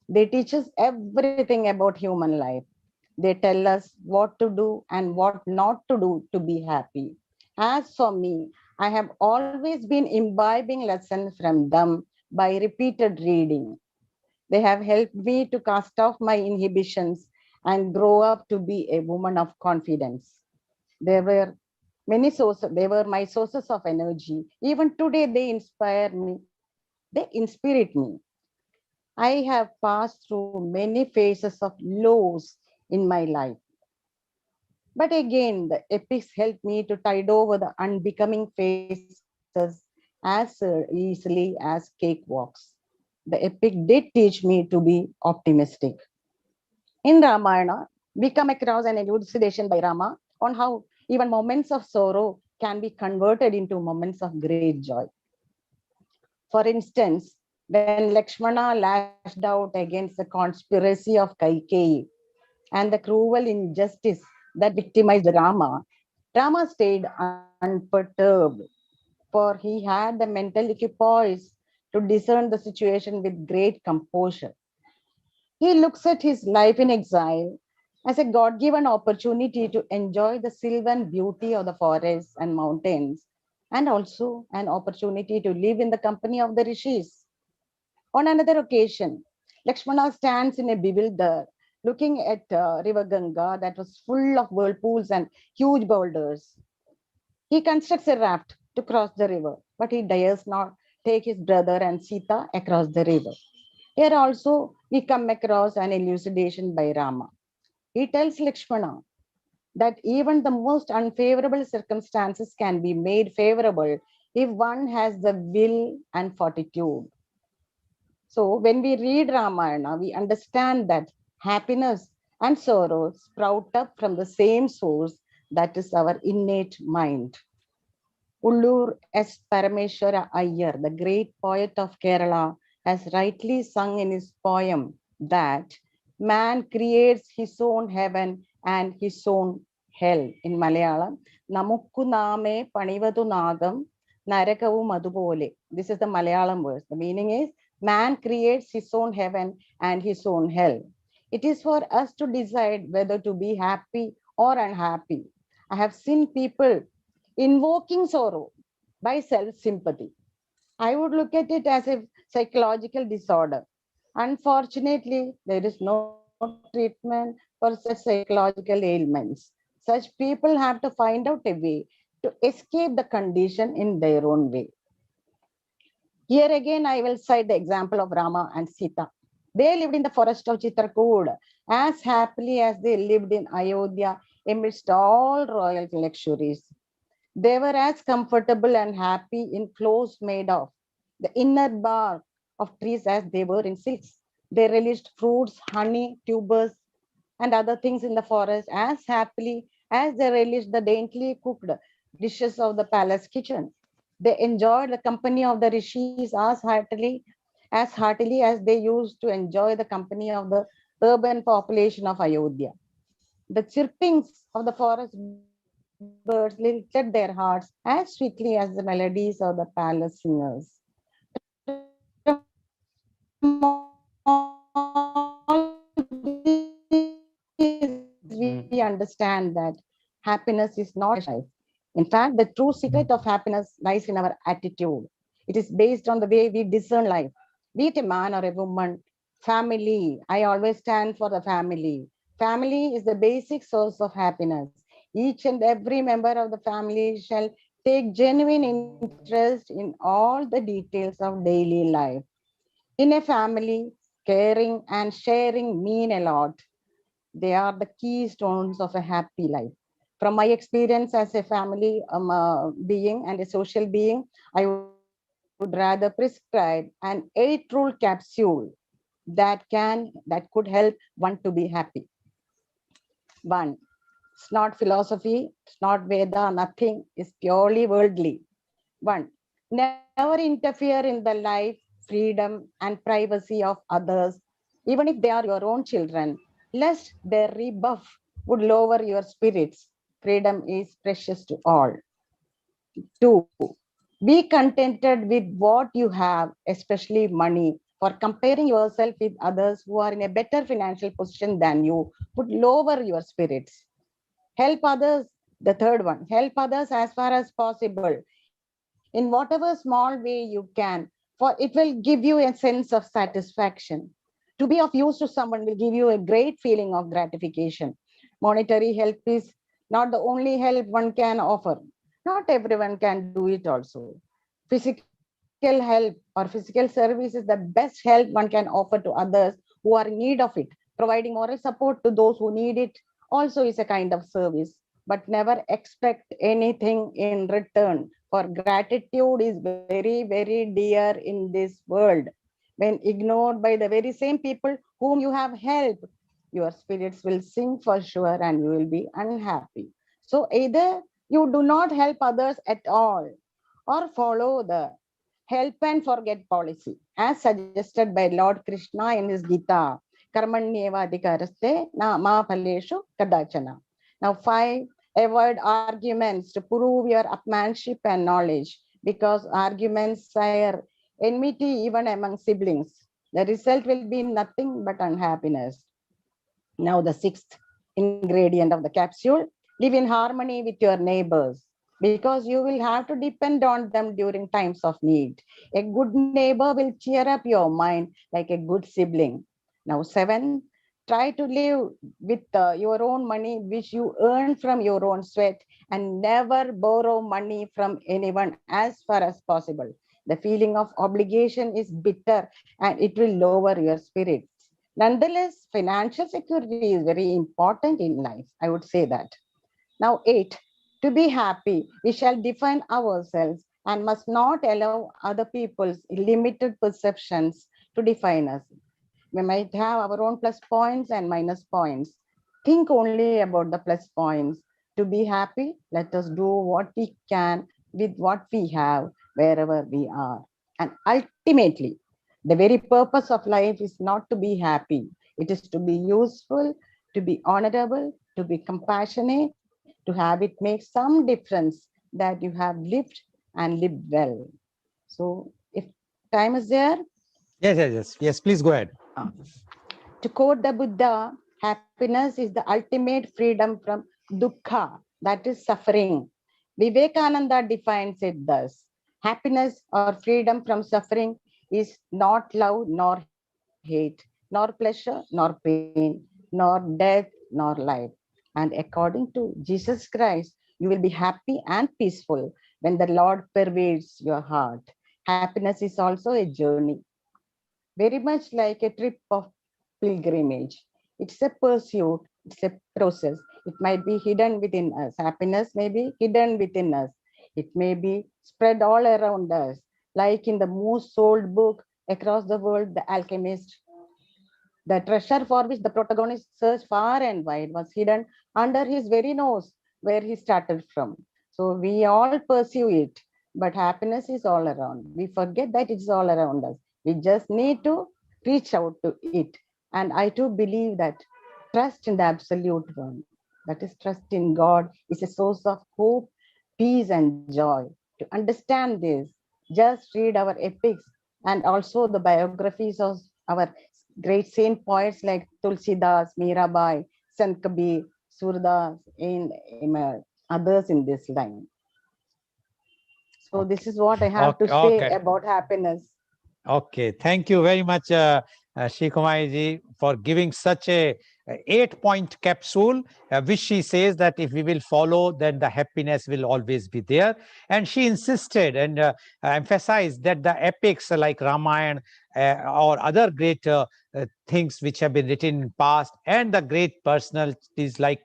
They teach us everything about human life. They tell us what to do and what not to do to be happy. As for me, I have always been imbibing lessons from them by repeated reading. They have helped me to cast off my inhibitions and grow up to be a woman of confidence. There were many sources, they were my sources of energy. Even today, they inspire me, they inspirit me. I have passed through many phases of lows in my life. But again, the epics helped me to tide over the unbecoming phases as easily as cakewalks. The epic did teach me to be optimistic. In Ramayana, we come across an elucidation by Rama on how even moments of sorrow can be converted into moments of great joy. For instance, when Lakshmana lashed out against the conspiracy of Kaikeyi and the cruel injustice that victimized Rama, Rama stayed unperturbed, for he had the mental equipoise to discern the situation with great composure. He looks at his life in exile as a God given opportunity to enjoy the sylvan beauty of the forests and mountains, and also an opportunity to live in the company of the rishis. On another occasion, Lakshmana stands in a bewilder, looking at River Ganga that was full of whirlpools and huge boulders. He constructs a raft to cross the river, but he dares not take his brother and Sita across the river. Here also, we come across an elucidation by Rama. He tells Lakshmana that even the most unfavorable circumstances can be made favorable if one has the will and fortitude. So, when we read Ramayana, we understand that happiness and sorrow sprout up from the same source, that is our innate mind. Ullur S. Parameshwara Iyer, the great poet of Kerala, has rightly sung in his poem that man creates his own heaven and his own hell. In Malayalam, Namukku Name Panivadu Nagam Narakavu Madhupole. This is the Malayalam verse. The meaning is man creates his own heaven and his own hell. It is for us to decide whether to be happy or unhappy. I have seen people invoking sorrow by self sympathy. I would look at it as a psychological disorder. Unfortunately, there is no treatment for such psychological ailments. Such people have to find out a way to escape the condition in their own way. Here again, I will cite the example of Rama and Sita. They lived in the forest of Chitrakoot as happily as they lived in Ayodhya amidst all royal luxuries. They were as comfortable and happy in clothes made of the inner bark of trees as they were in silks. They relished fruits, honey, tubers, and other things in the forest as happily as they relished the daintily cooked dishes of the palace kitchen. They enjoyed the company of the rishis as heartily as they used to enjoy the company of the urban population of Ayodhya. The chirpings of the forest birds lifted their hearts as sweetly as the melodies of the palace singers. From all these we understand that happiness is not a destination in life. In fact, the true secret of happiness lies in our attitude. It is based on the way we discern life, be it a man or a woman, family. I always stand for the family. Family is the basic source of happiness. Each and every member of the family shall take genuine interest in all the details of daily life. In a family, caring and sharing mean a lot. They are the keystones of a happy life. From my experience as a family being and a social being, I would rather prescribe an 8 rule capsule that could help one to be happy. One, it's not philosophy, it's not Veda, nothing is purely worldly. One, never interfere in the life, freedom, and privacy of others, even if they are your own children, lest their rebuff would lower your spirits. Freedom is precious to all. Two, be contented with what you have, especially money, for comparing yourself with others who are in a better financial position than you would lower your spirits. Help others. The third one, help others as far as possible in whatever small way you can, for it will give you a sense of satisfaction. To be of use to someone will give you a great feeling of gratification. Monetary help is not the only help one can offer. Not everyone can do it also. Physical help or physical service is the best help one can offer to others who are in need of it. Providing moral support to those who need it also is a kind of service. But never expect anything in return, for gratitude is very, very dear in this world. When ignored by the very same people whom you have helped, your spirits will sink for sure and you will be unhappy. So either you do not help others at all or follow the help and forget policy as suggested by Lord Krishna in his Gita. Karmanyevadhikaraste na ma phaleshu kadachana. Now, five, avoid arguments to prove your upmanship and knowledge, because arguments sire enmity even among siblings. The result will be nothing but unhappiness. Now, the sixth ingredient of the capsule, live in harmony with your neighbors, because you will have to depend on them during times of need. A good neighbor will cheer up your mind like a good sibling. Now, seven, try to live with your own money, which you earn from your own sweat, and never borrow money from anyone as far as possible. The feeling of obligation is bitter and it will lower your spirits. Nonetheless, financial security is very important in life. I would say that. Now, eight, to be happy, we shall define ourselves and must not allow other people's limited perceptions to define us. We might have our own plus points and minus points. Think only about the plus points. To be happy, let us do what we can with what we have, wherever we are. And ultimately, the very purpose of life is not to be happy. It is to be useful, to be honorable, to be compassionate, to have it make some difference that you have lived and lived well. So if time is there, Yes, please go ahead. uh, to quote the Buddha, happiness is the ultimate freedom from dukkha, that is suffering. Vivekananda defines it thus: happiness or freedom from suffering is not love nor hate, nor pleasure nor pain, nor death nor life. And according to Jesus Christ, you will be happy and peaceful when the Lord pervades your heart. Happiness is also a journey, very much like a trip of pilgrimage. It's a pursuit, it's a process. It might be hidden within us. Happiness may be hidden within us. It may be spread all around us. Like in the most sold book across the world, The Alchemist, the treasure for which the protagonist searched far and wide was hidden under his very nose, where he started from. So we all pursue it, but happiness is all around. We forget that it's all around us. We just need to reach out to it. And I too believe that trust in the absolute one, that is, trust in God, is a source of hope, peace, and joy. To understand this, just read our epics and also the biographies of our great saint poets like Tulsidas, Mirabai, Sant Kabir, Surdas, and others in this line. So this Okay. is what I have to Okay. say Okay. about happiness. Okay, thank you very much, Shri Kumari ji, for giving such a 8-point capsule, which she says that if we will follow, then the happiness will always be there. And she insisted and emphasized that the epics like Ramayana or other great things which have been written in past, and the great personalities like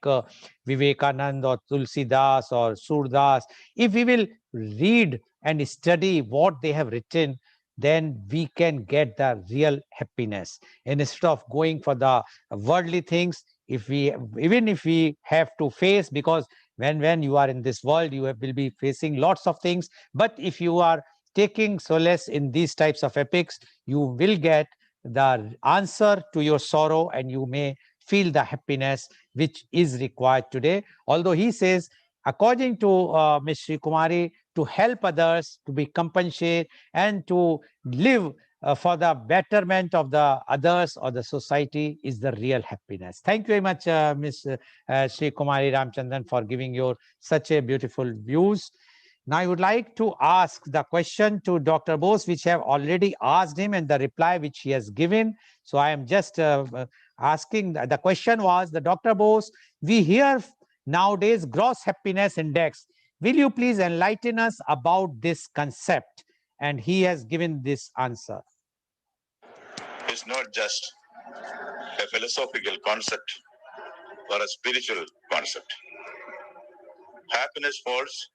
Vivekananda or Tulsidas or Surdas, if we will read and study what they have written, then we can get the real happiness. And instead of going for the worldly things, if we, even if we have to face, because when you are in this world, you will be facing lots of things, but if you are taking solace in these types of epics, you will get the answer to your sorrow, and you may feel the happiness which is required today. Although he says, according to Ms. Sri Kumari, to help others, to be compassionate, and to live for the betterment of the others or the society is the real happiness. Thank you very much, Ms. Sri Kumari Ramchandran, for giving your such a beautiful views. Now, I would like to ask the question to Dr. Bose, which I have already asked him, and the reply which he has given. So I am just asking, the question was, the Dr. Bose, we hear nowadays gross happiness index. Will you please enlighten us about this concept? And he has given this answer. It's not just a philosophical concept or a spiritual concept. Happiness falls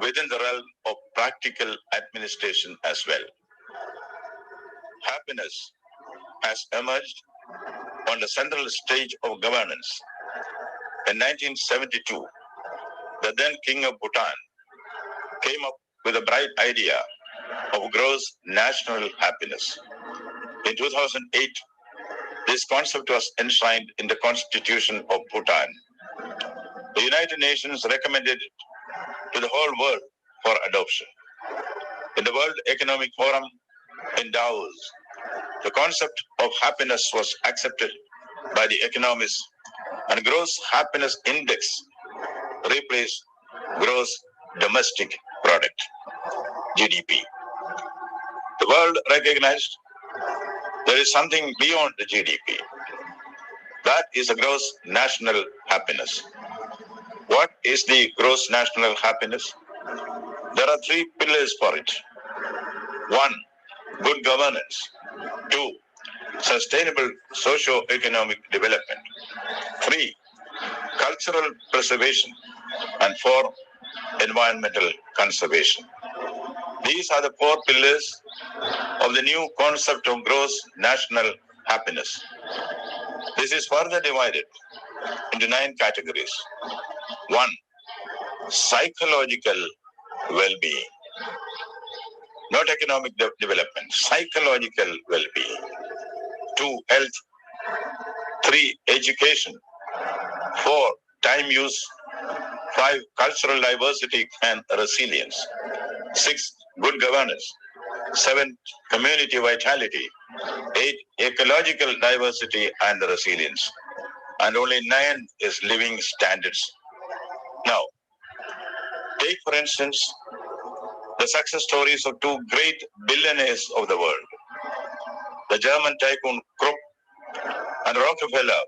within the realm of practical administration as well. Happiness has emerged on the central stage of governance. In 1972, the then King of Bhutan came up with a bright idea of gross national happiness. In 2008, this concept was enshrined in the Constitution of Bhutan. The United Nations recommended it to the whole world for adoption. In the World Economic Forum in Davos, the concept of happiness was accepted by the economists, and gross happiness index replaced gross domestic product, GDP. The world recognized there is something beyond the GDP. That is a gross national happiness. What is the gross national happiness? There are three pillars for it. 1, good governance. 2, sustainable socio-economic development. 3, cultural preservation. And 4, environmental conservation. These are the 4 pillars of the new concept of gross national happiness. This is further divided into 9 categories. 1, psychological well-being. Not economic development, psychological well-being. 2, health. 3, education. 4, time use. 5, cultural diversity and resilience. 6, good governance. 7, community vitality. 8, ecological diversity and resilience. And only 9 is living standards. Now, take for instance the success stories of 2 great billionaires of the world, the German tycoon Krupp and Rockefeller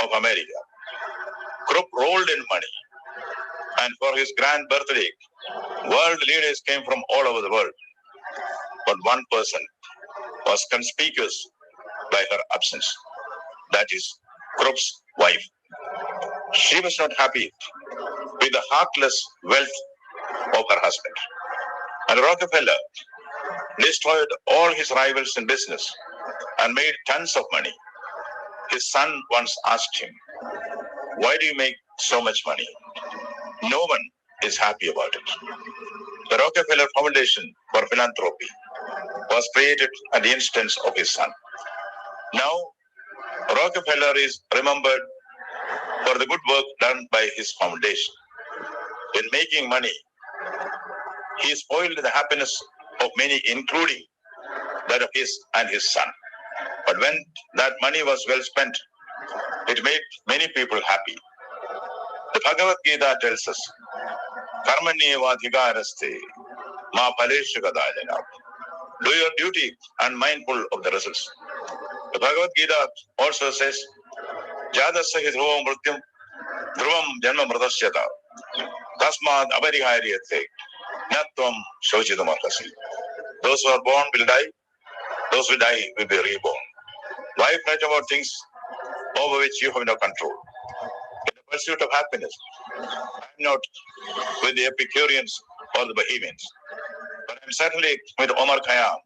of America. Krupp rolled in money, and for his grand birthday, world leaders came from all over the world. But one person was conspicuous by her absence. That is Krupp's wife. She was not happy with the heartless wealth of her husband. And Rockefeller destroyed all his rivals in business and made tons of money. His son once asked him, "Why do you make so much money?" No one is happy about it. The Rockefeller Foundation for Philanthropy was created at the instance of his son. Now, Rockefeller is remembered for the good work done by his foundation. In making money, he spoiled the happiness of many, including that of his and his son. But when that money was well spent, it made many people happy. The Bhagavad Gita tells us, Karmanyevadhikaraste ma paleshu kadayana. Do your duty and mindful of the results. The Bhagavad Gita also says, Jadasya hi dhruvam mrityam dhruvam janma mradasyata tasmad apariharyate natvam shochidam arhasi. Those who are born will die, those who die will be reborn. Why fret about things over which you have no control? In the pursuit of happiness, I am not with the Epicureans or the Bohemians, but I am certainly with Omar Khayyam,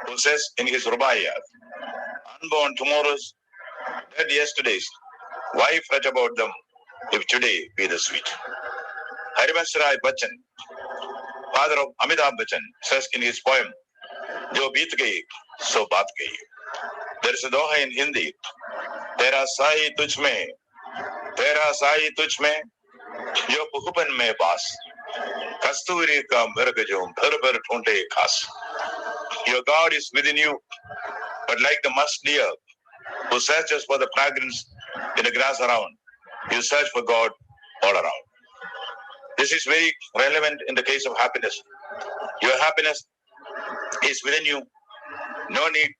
who says in his Rubaiyat, unborn tomorrows, dead yesterdays, why fret about them if today be the sweet? Harivansh Rai Bachchan, father of Amitabh Bachchan, says in his poem, Jo beet gayi, so baat gayi. There is a doha in Hindi, Tera sai tuj mein, Tera sai tuj mein, jo pukupan mein baas, Kasturi ka mirg jo bhar bhar thunde khas. Your God is within you, but like the musk deer who searches for the fragrance in the grass around, you search for God all around. This is very relevant in the case of happiness. Your happiness is within you. No need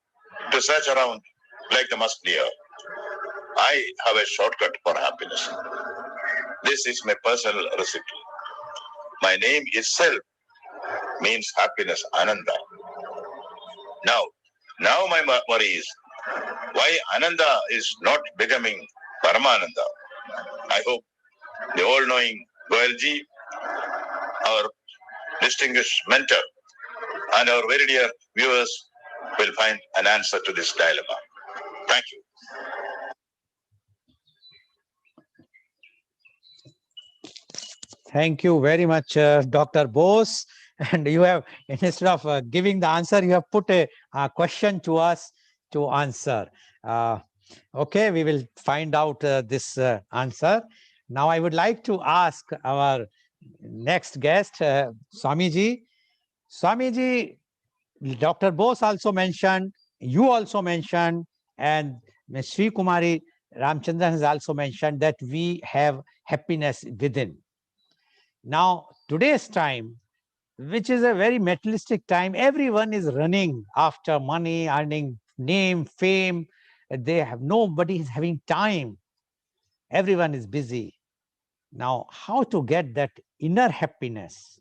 to search around like the musk deer. I have a shortcut for happiness. This is my personal recipe. My name itself means happiness, Ananda. Now my worry is why Ananda is not becoming Paramananda. I hope the all-knowing Goel ji, our distinguished mentor, and our very dear viewers will find an answer to this dilemma. Thank you. Thank you very much, Dr. Bose. And you have, instead of giving the answer, you have put a question to us to answer. Okay, we will find out this answer. Now, I would like to ask our next guest, Swamiji. Swamiji, Dr. Bose also mentioned, you also mentioned, and Ms. Sri Kumari Ramchandran has also mentioned that we have happiness within. Now, today's time, which is a very materialistic time, everyone is running after money, earning name, fame. They have nobody is having time. Everyone is busy. Now, how to get that inner happiness?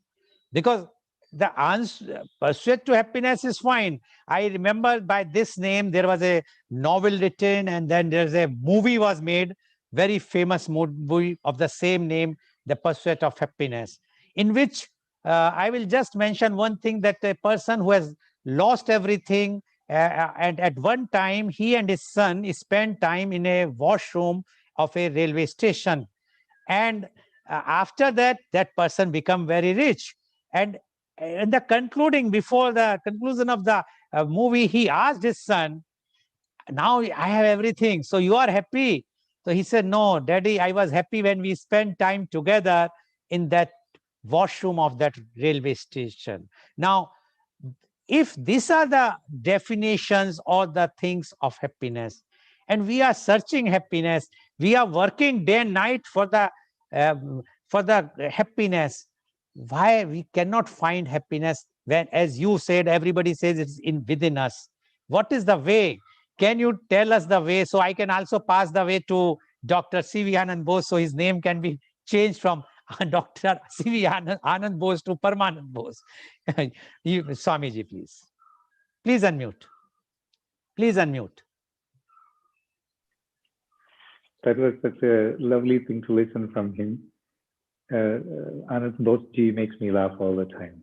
Because the answer, pursuit to happiness is fine. I remember by this name, there was a novel written and then there's a movie was made, very famous movie of the same name, The Pursuit of Happiness, in which I will just mention one thing, that a person who has lost everything and at one time he and his son spent time in a washroom of a railway station, and after that that person become very rich, and in the concluding, before the conclusion of the movie, he asked his son, now I have everything, so you are happy? So he said, no daddy, I was happy when we spent time together in that washroom of that railway station. Now, if these are the definitions or the things of happiness, and we are searching happiness, we are working day and night for the happiness, why we cannot find happiness when, as you said, everybody says it's in within us? What is the way? Can you tell us the way, so I can also pass the way to Dr. C.V. Anand Bose, so his name can be changed from Dr. C.V. Anand Bose to Parmanand Bose? Swamiji, please. Please unmute. Please unmute. That was such a lovely thing to listen from him. Anand Bose ji makes me laugh all the time.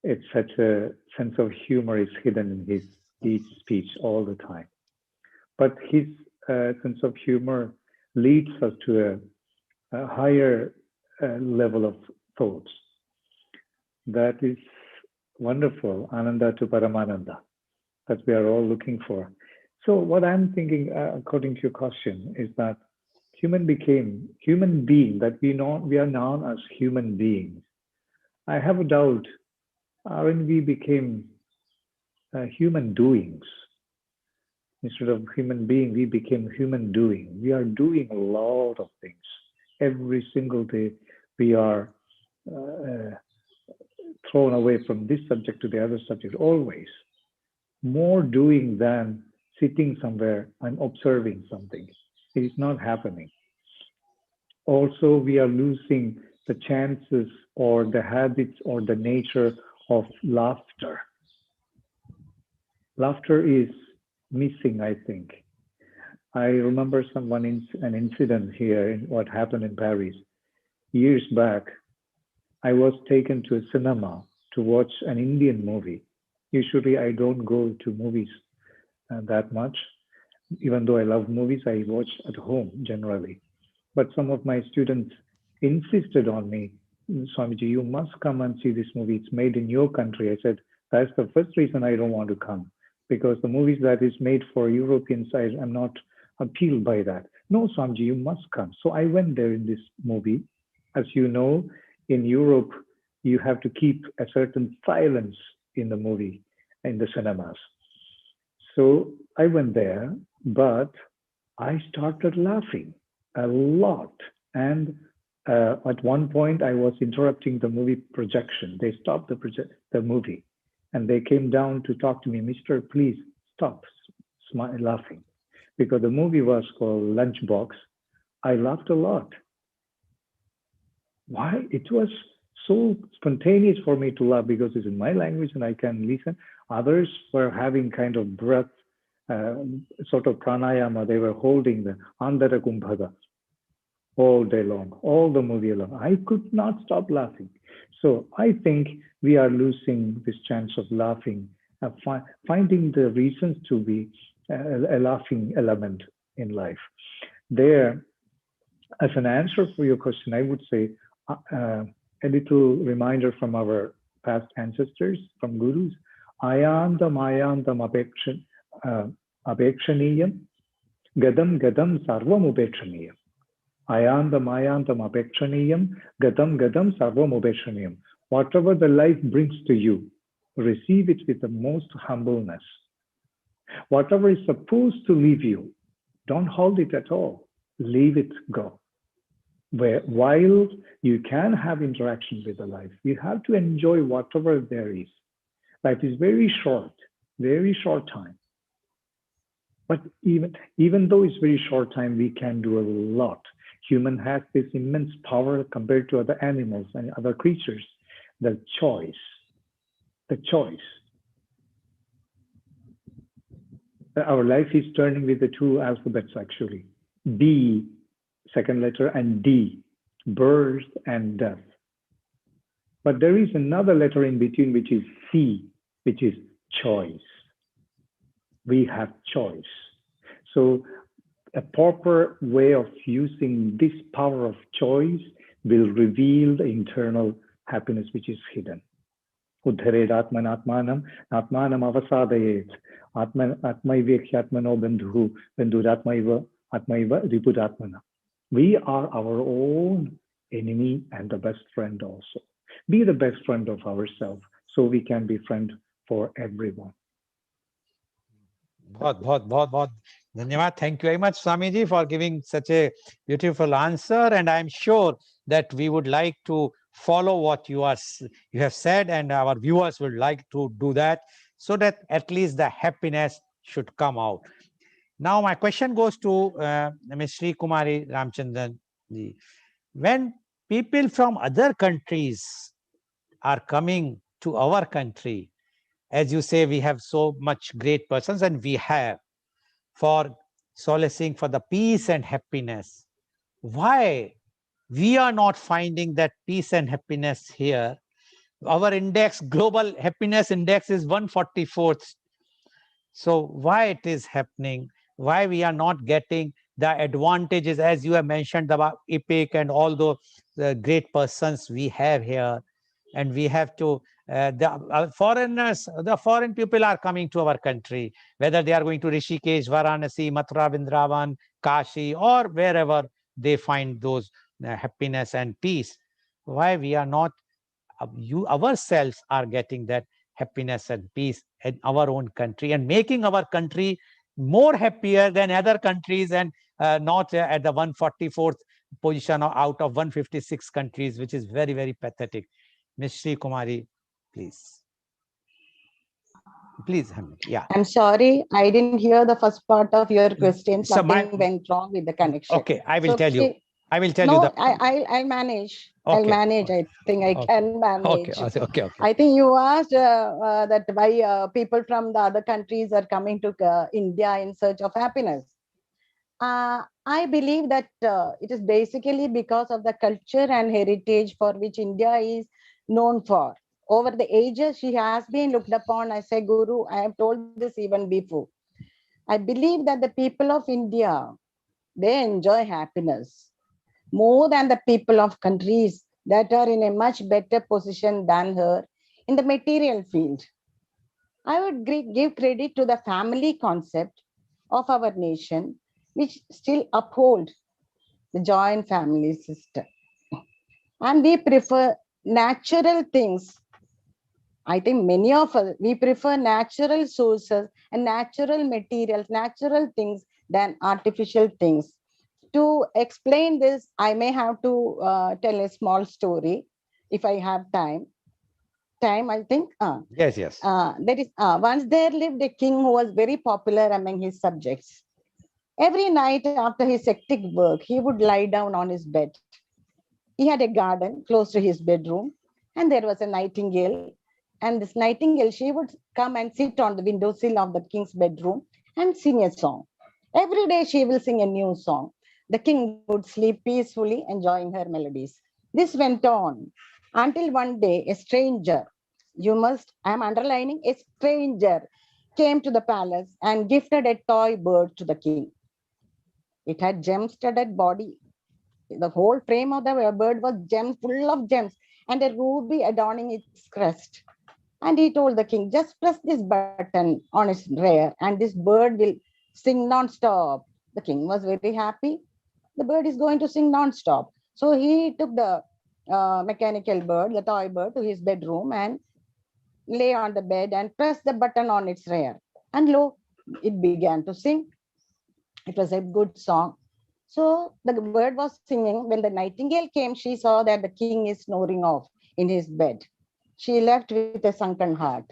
It's such a sense of humor is hidden in his each speech all the time. But his sense of humor leads us to a higher level of thoughts. That is wonderful, Ananda to Paramananda, that we are all looking for. So what I'm thinking, according to your question, is that human being, that we are known as human beings. I have a doubt, aren't we became human doings? Instead of human being, we became human doing. We are doing a lot of things. Every single day, we are uh, thrown away from this subject to the other subject, always. More doing than sitting somewhere and observing something. It is not happening. Also, we are losing the chances or the habits or the nature of laughter. Laughter is missing, I think. I remember an incident here in what happened in Paris. Years back, I was taken to a cinema to watch an Indian movie. Usually, I don't go to movies that much. Even though I love movies, I watch at home generally. But some of my students insisted on me, Swamiji, you must come and see this movie. It's made in your country. I said, that's the first reason I don't want to come, because the movies that is made for Europeans, I'm not appealed by that. No, Swamiji, you must come. So I went there in this movie. As you know, in Europe, you have to keep a certain silence in the movie, in the cinemas. So I went there, but I started laughing a lot. And at one point, I was interrupting the movie projection. They stopped the movie, and they came down to talk to me. Mister, please stop laughing, because the movie was called Lunchbox. I laughed a lot. Why? It was so spontaneous for me to laugh because it's in my language and I can listen. Others were having kind of breath, sort of pranayama. They were holding the Andhara Kumbhaga all day long, all the movie long. I could not stop laughing. So I think we are losing this chance of laughing, finding the reasons to be a laughing element in life. There, as an answer for your question, I would say a little reminder from our past ancestors, from gurus. Ayantam ayantam apekshaniyam, gadam gadam sarvam upekshaniyam. Ayantam ayantam apekshaniyam, gadam gadam sarvam upekshaniyam. Whatever the life brings to you, receive it with the most humbleness. Whatever is supposed to leave you, don't hold it at all. Leave it go. While you can have interaction with the life, you have to enjoy whatever there is. Life is very short time. But even though it's very short time, we can do a lot. Human has this immense power compared to other animals and other creatures. The choice. Our life is turning with the two alphabets actually. B, second letter, and D, birth and death. But there is another letter in between, which is C, which is choice. We have choice. So a proper way of using this power of choice will reveal the internal happiness which is hidden. Uddhared atmanatmanam, atmanam avasadayet, atmaivyakhyatmano bandhu, bandhuratmaiva, atmaiva ripudatmana. We are our own enemy and the best friend also. Be the best friend of ourselves so we can be friend for everyone. बहुत धन्यवाद. Thank you very much, Swamiji, for giving such a beautiful answer. And I'm sure that we would like to follow what you have said, and our viewers would like to do that, so that at least the happiness should come out. Now, my question goes to Ms. Sri Kumari Ramchandran ji. When people from other countries are coming to our country, as you say, we have so much great persons, and we have, for solacing for the peace and happiness. Why we are not finding that peace and happiness here? Our index, global happiness index, is 144th. So why it is happening? Why we are not getting the advantages, as you have mentioned about EPIC and all the great persons we have here, and we have to the foreigners, the foreign people are coming to our country, whether they are going to Rishikesh, Varanasi, Mathura, Vrindavan, Kashi, or wherever they find those happiness and peace. Why we are not, you ourselves are getting that happiness and peace in our own country and making our country more happier than other countries, and not at the 144th position out of 156 countries, which is very, very pathetic. Ms. Sri Kumari, please. Please, yeah. I'm sorry, I didn't hear the first part of your question. So Something went wrong with the connection. okay, I will So tell you. I will tell you no, the. I'll manage. I'll Okay. manage. I think I can Okay. manage. Okay. I think you asked that why people from the other countries are coming to India in search of happiness. I believe that it is basically because of the culture and heritage for which India is known for. Over the ages, she has been looked upon as a guru. I have told this even before. I believe that the people of India, they enjoy happiness more than the people of countries that are in a much better position than her in the material field. I would give credit to the family concept of our nation, which still uphold the joint family system. And we prefer natural things. I think many of us, we prefer natural sources and natural materials, natural things than artificial things. To explain this, I may have to tell a small story if I have time. I think. Yes. That is, once there lived a king who was very popular among his subjects. Every night after his hectic work, he would lie down on his bed. He had a garden close to his bedroom, and there was a nightingale. And this nightingale, she would come and sit on the windowsill of the king's bedroom and sing a song. Every day she will sing a new song. The king would sleep peacefully, enjoying her melodies. This went on until one day a stranger, I'm underlining, a stranger came to the palace and gifted a toy bird to the king. It had gem-studded body. The whole frame of the bird was full of gems, and a ruby adorning its crest. And he told the king, just press this button on its rear, and this bird will sing non-stop. The king was very happy. The bird is going to sing non-stop. So he took the mechanical bird, the toy bird, to his bedroom and lay on the bed and press the button on its rear. And lo, it began to sing. It was a good song. So the bird was singing. When the nightingale came, she saw that the king is snoring off in his bed. She left with a sunken heart.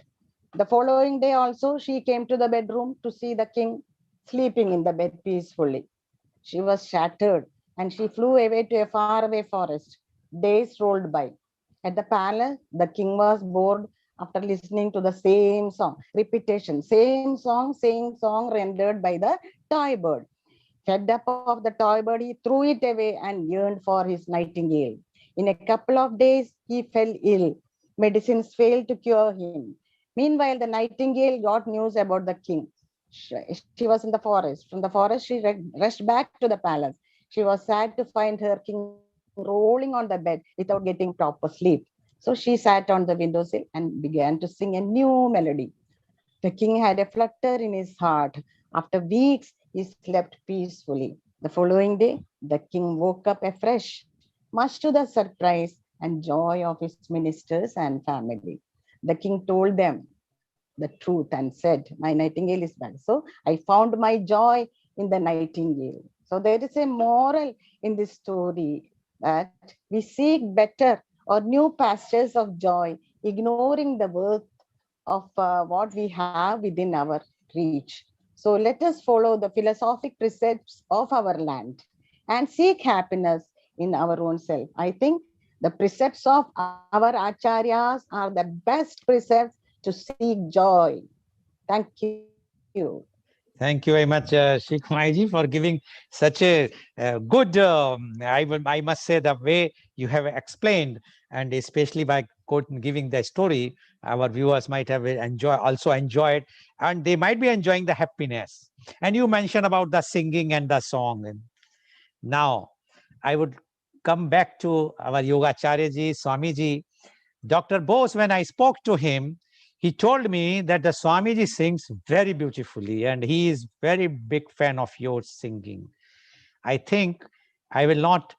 The following day also, she came to the bedroom to see the king sleeping in the bed peacefully. She was shattered and she flew away to a faraway forest. Days rolled by. At the palace, the king was bored after listening to the same song. Repetition, same song rendered by the toy bird. Fed up of the toy bird, he threw it away and yearned for his nightingale. In a couple of days, he fell ill. Medicines failed to cure him. Meanwhile, the nightingale got news about the king. She was in the forest. From the forest, she rushed back to the palace. She was sad to find her king rolling on the bed without getting proper sleep. So she sat on the windowsill and began to sing a new melody. The king had a flutter in his heart. After weeks, he slept peacefully. The following day, the king woke up afresh, much to the surprise and joy of his ministers and family. The king told them the truth and said, my nightingale is back. So I found my joy in the nightingale. So there is a moral in this story that we seek better or new pastures of joy, ignoring the worth of what we have within our reach. So let us follow the philosophic precepts of our land and seek happiness in our own self. I think the precepts of our acharyas are the best precepts to seek joy. Thank you. Thank you very much, Shikmaiji, for giving such a good, I must say, the way you have explained, and especially by giving the story, our viewers might have also enjoyed, and they might be enjoying the happiness. And you mentioned about the singing and the song. And now, I would come back to our Yogacharya ji, Swami ji. Dr. Bose, when I spoke to him, he told me that the Swamiji sings very beautifully and he is very big fan of your singing. I think I will not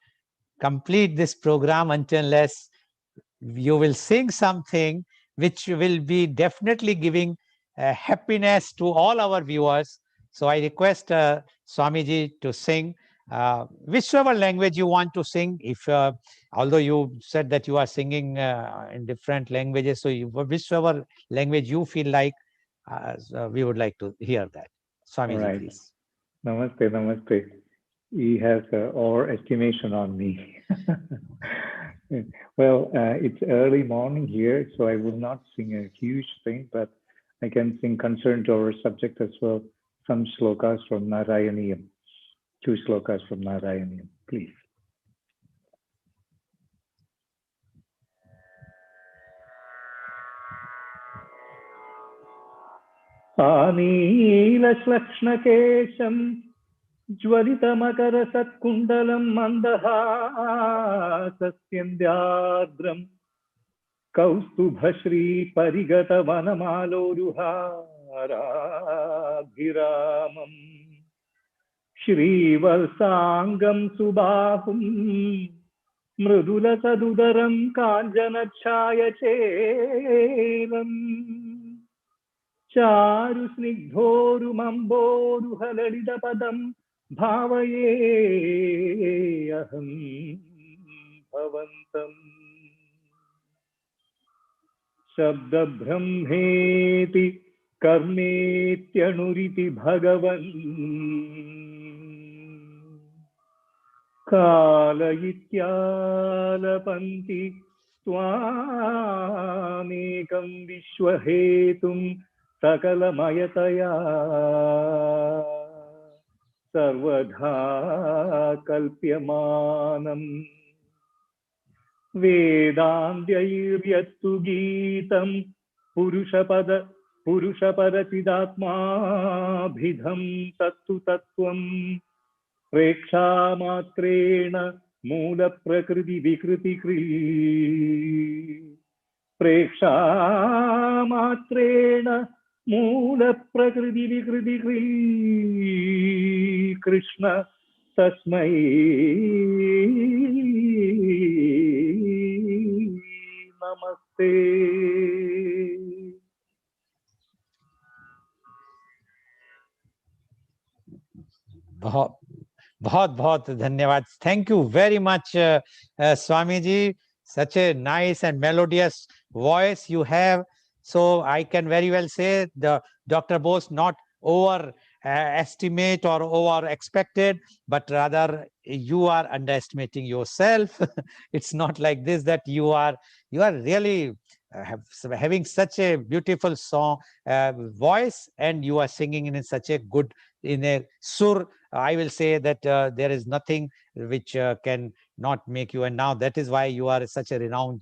complete this program unless you will sing something which will be definitely giving happiness to all our viewers. So I request Swamiji to sing whichever language you want to sing. If although you said that you are singing in different languages, so whichever language you feel like, so we would like to hear that. Swamiji, right. please. Namaste, namaste. He has overestimation on me. Well, it's early morning here, so I will not sing a huge thing, but I can sing concerned to our subject as well. Some slokas from Narayaniyam. 2 slokas from Narayaniyam, please. आनीलश्लक्ष्णकेशम् ज्वलितमकरसत्कुण्डलं मन्दहासस्यन्द्यार्द्रम् कौस्तुभश्रीपरिगतवनमालोरुहाराभिरामम् श्रीवत्साङ्गं सुबाहुं मृदुलसदुदरं काञ्चनच्छायचेलम् चारुस्निग्धोरुमम्बोरुहललितपदं भावये अहं भवन्तम् शब्दब्रह्मेति कर्मेत्यणुरिति भगवन् कालयित्यालपन्ति त्वामेकं विश्वहेतुं सकलमयतया सर्वधा कल्प्यमानम् वेदान्त्यैर्यत्तु गीतं पुरुषपरचिदात्माभिधं तत्तु तत्त्वं प्रेक्षामात्रेण प्रेक्षामात्रेण मूलप्रकृतिविकृतिक्री कृष्ण तस्मै नमस्ते। बहुत बहुत धन्यवाद. Thank you very much, Swamiji. Such a nice and melodious voice you have. So I can very well say the Dr. Bose not over estimate or over expected, but rather you are underestimating yourself. It's not like this that you are really having such a beautiful song voice, and you are singing in such a good, in a sur. I will say that there is nothing which can not make you, and now that is why you are such a renowned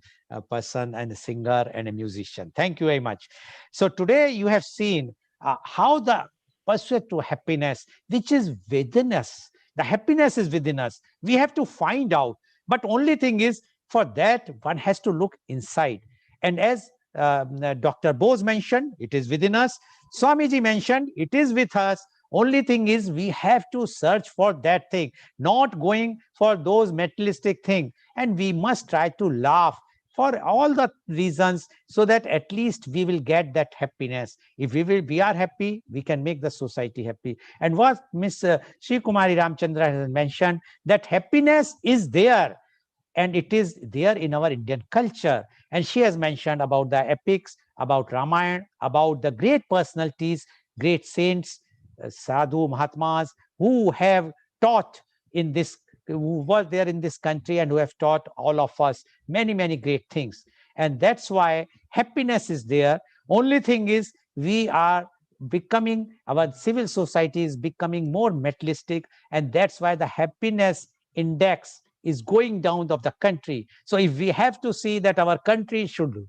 person and a singer and a musician. Thank you very much. So today you have seen how the pursuit to happiness, which is within us, the happiness is within us. We have to find out, but only thing is, for that one has to look inside. And as Dr. Bose mentioned, it is within us. Swamiji mentioned, it is with us. Only thing is, we have to search for that thing, not going for those materialistic things. And we must try to laugh for all the reasons, so that at least we will get that happiness. If we are happy, we can make the society happy. And what Miss Sri Kumari Ramchandra has mentioned, that happiness is there, and it is there in our Indian culture. And she has mentioned about the epics, about Ramayana, about the great personalities, great saints, sadhu, mahatmas, who have taught in this, who were there in this country, and who have taught all of us many, many great things. And that's why happiness is there. Only thing is, we are becoming, our civil society is becoming more materialistic, and that's why the happiness index is going down of the country. So if we have to see that our country should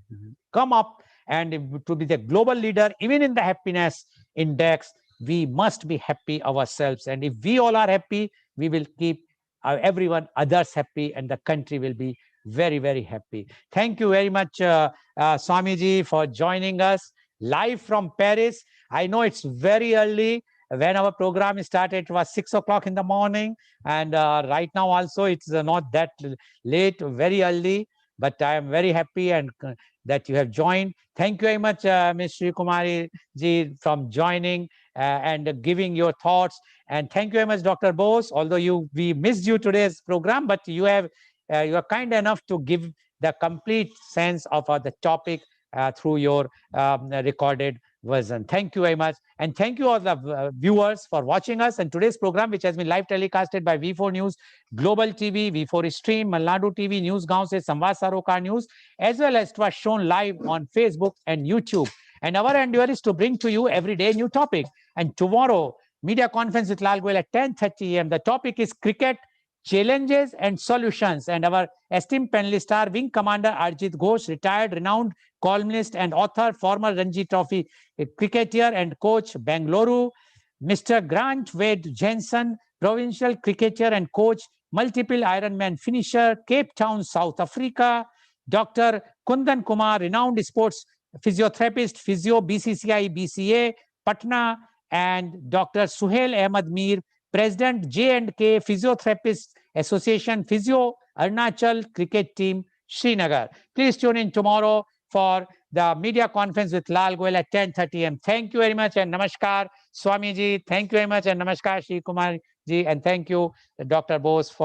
come up and to be the global leader, even in the happiness index, we must be happy ourselves. And if we all are happy, we will keep everyone others happy, and the country will be very, very happy. Thank you very much, Swamiji, for joining us live from Paris. I know it's very early. When our program started, it was 6 o'clock in the morning, and right now also it's not that late, very early. But I am very happy and that you have joined. Thank you very much, Ms. Sri Kumari ji, from joining and giving your thoughts. And thank you very much, Dr. Bose. Although we missed you today's program, but you are kind enough to give the complete sense of the topic through your recorded version. Thank you very much. And thank you all the viewers for watching us. And today's program, which has been live telecasted by V4 News, Global TV, V4 Stream, Malnadu TV, News Gaon se Samvad Saroka News, as well as it was shown live on Facebook and YouTube. And our endeavor is to bring to you every day new topic. And tomorrow, media conference with Lal Goel at 10:30 a.m. The topic is cricket challenges and solutions. And our esteemed panelist are Wing Commander Arjit Ghosh, retired, renowned columnist and author, former Ranji Trophy cricketer and coach, Bengaluru. Mr. Grant Wade Jensen, provincial cricketer and coach, multiple Ironman finisher, Cape Town, South Africa. Dr. Kundan Kumar, renowned sports physiotherapist, physio, BCCI, BCA, Patna. And Dr. Suhail Ahmad Mir, President J&K Physiotherapist Association, Physio, Arunachal Cricket Team, Srinagar. Please tune in tomorrow for the media conference with Lal Goel at 10:30 a.m. Thank you very much and namaskar, Swamiji. Thank you very much and namaskar, Shri Kumar ji. And thank you, Dr. Bose, for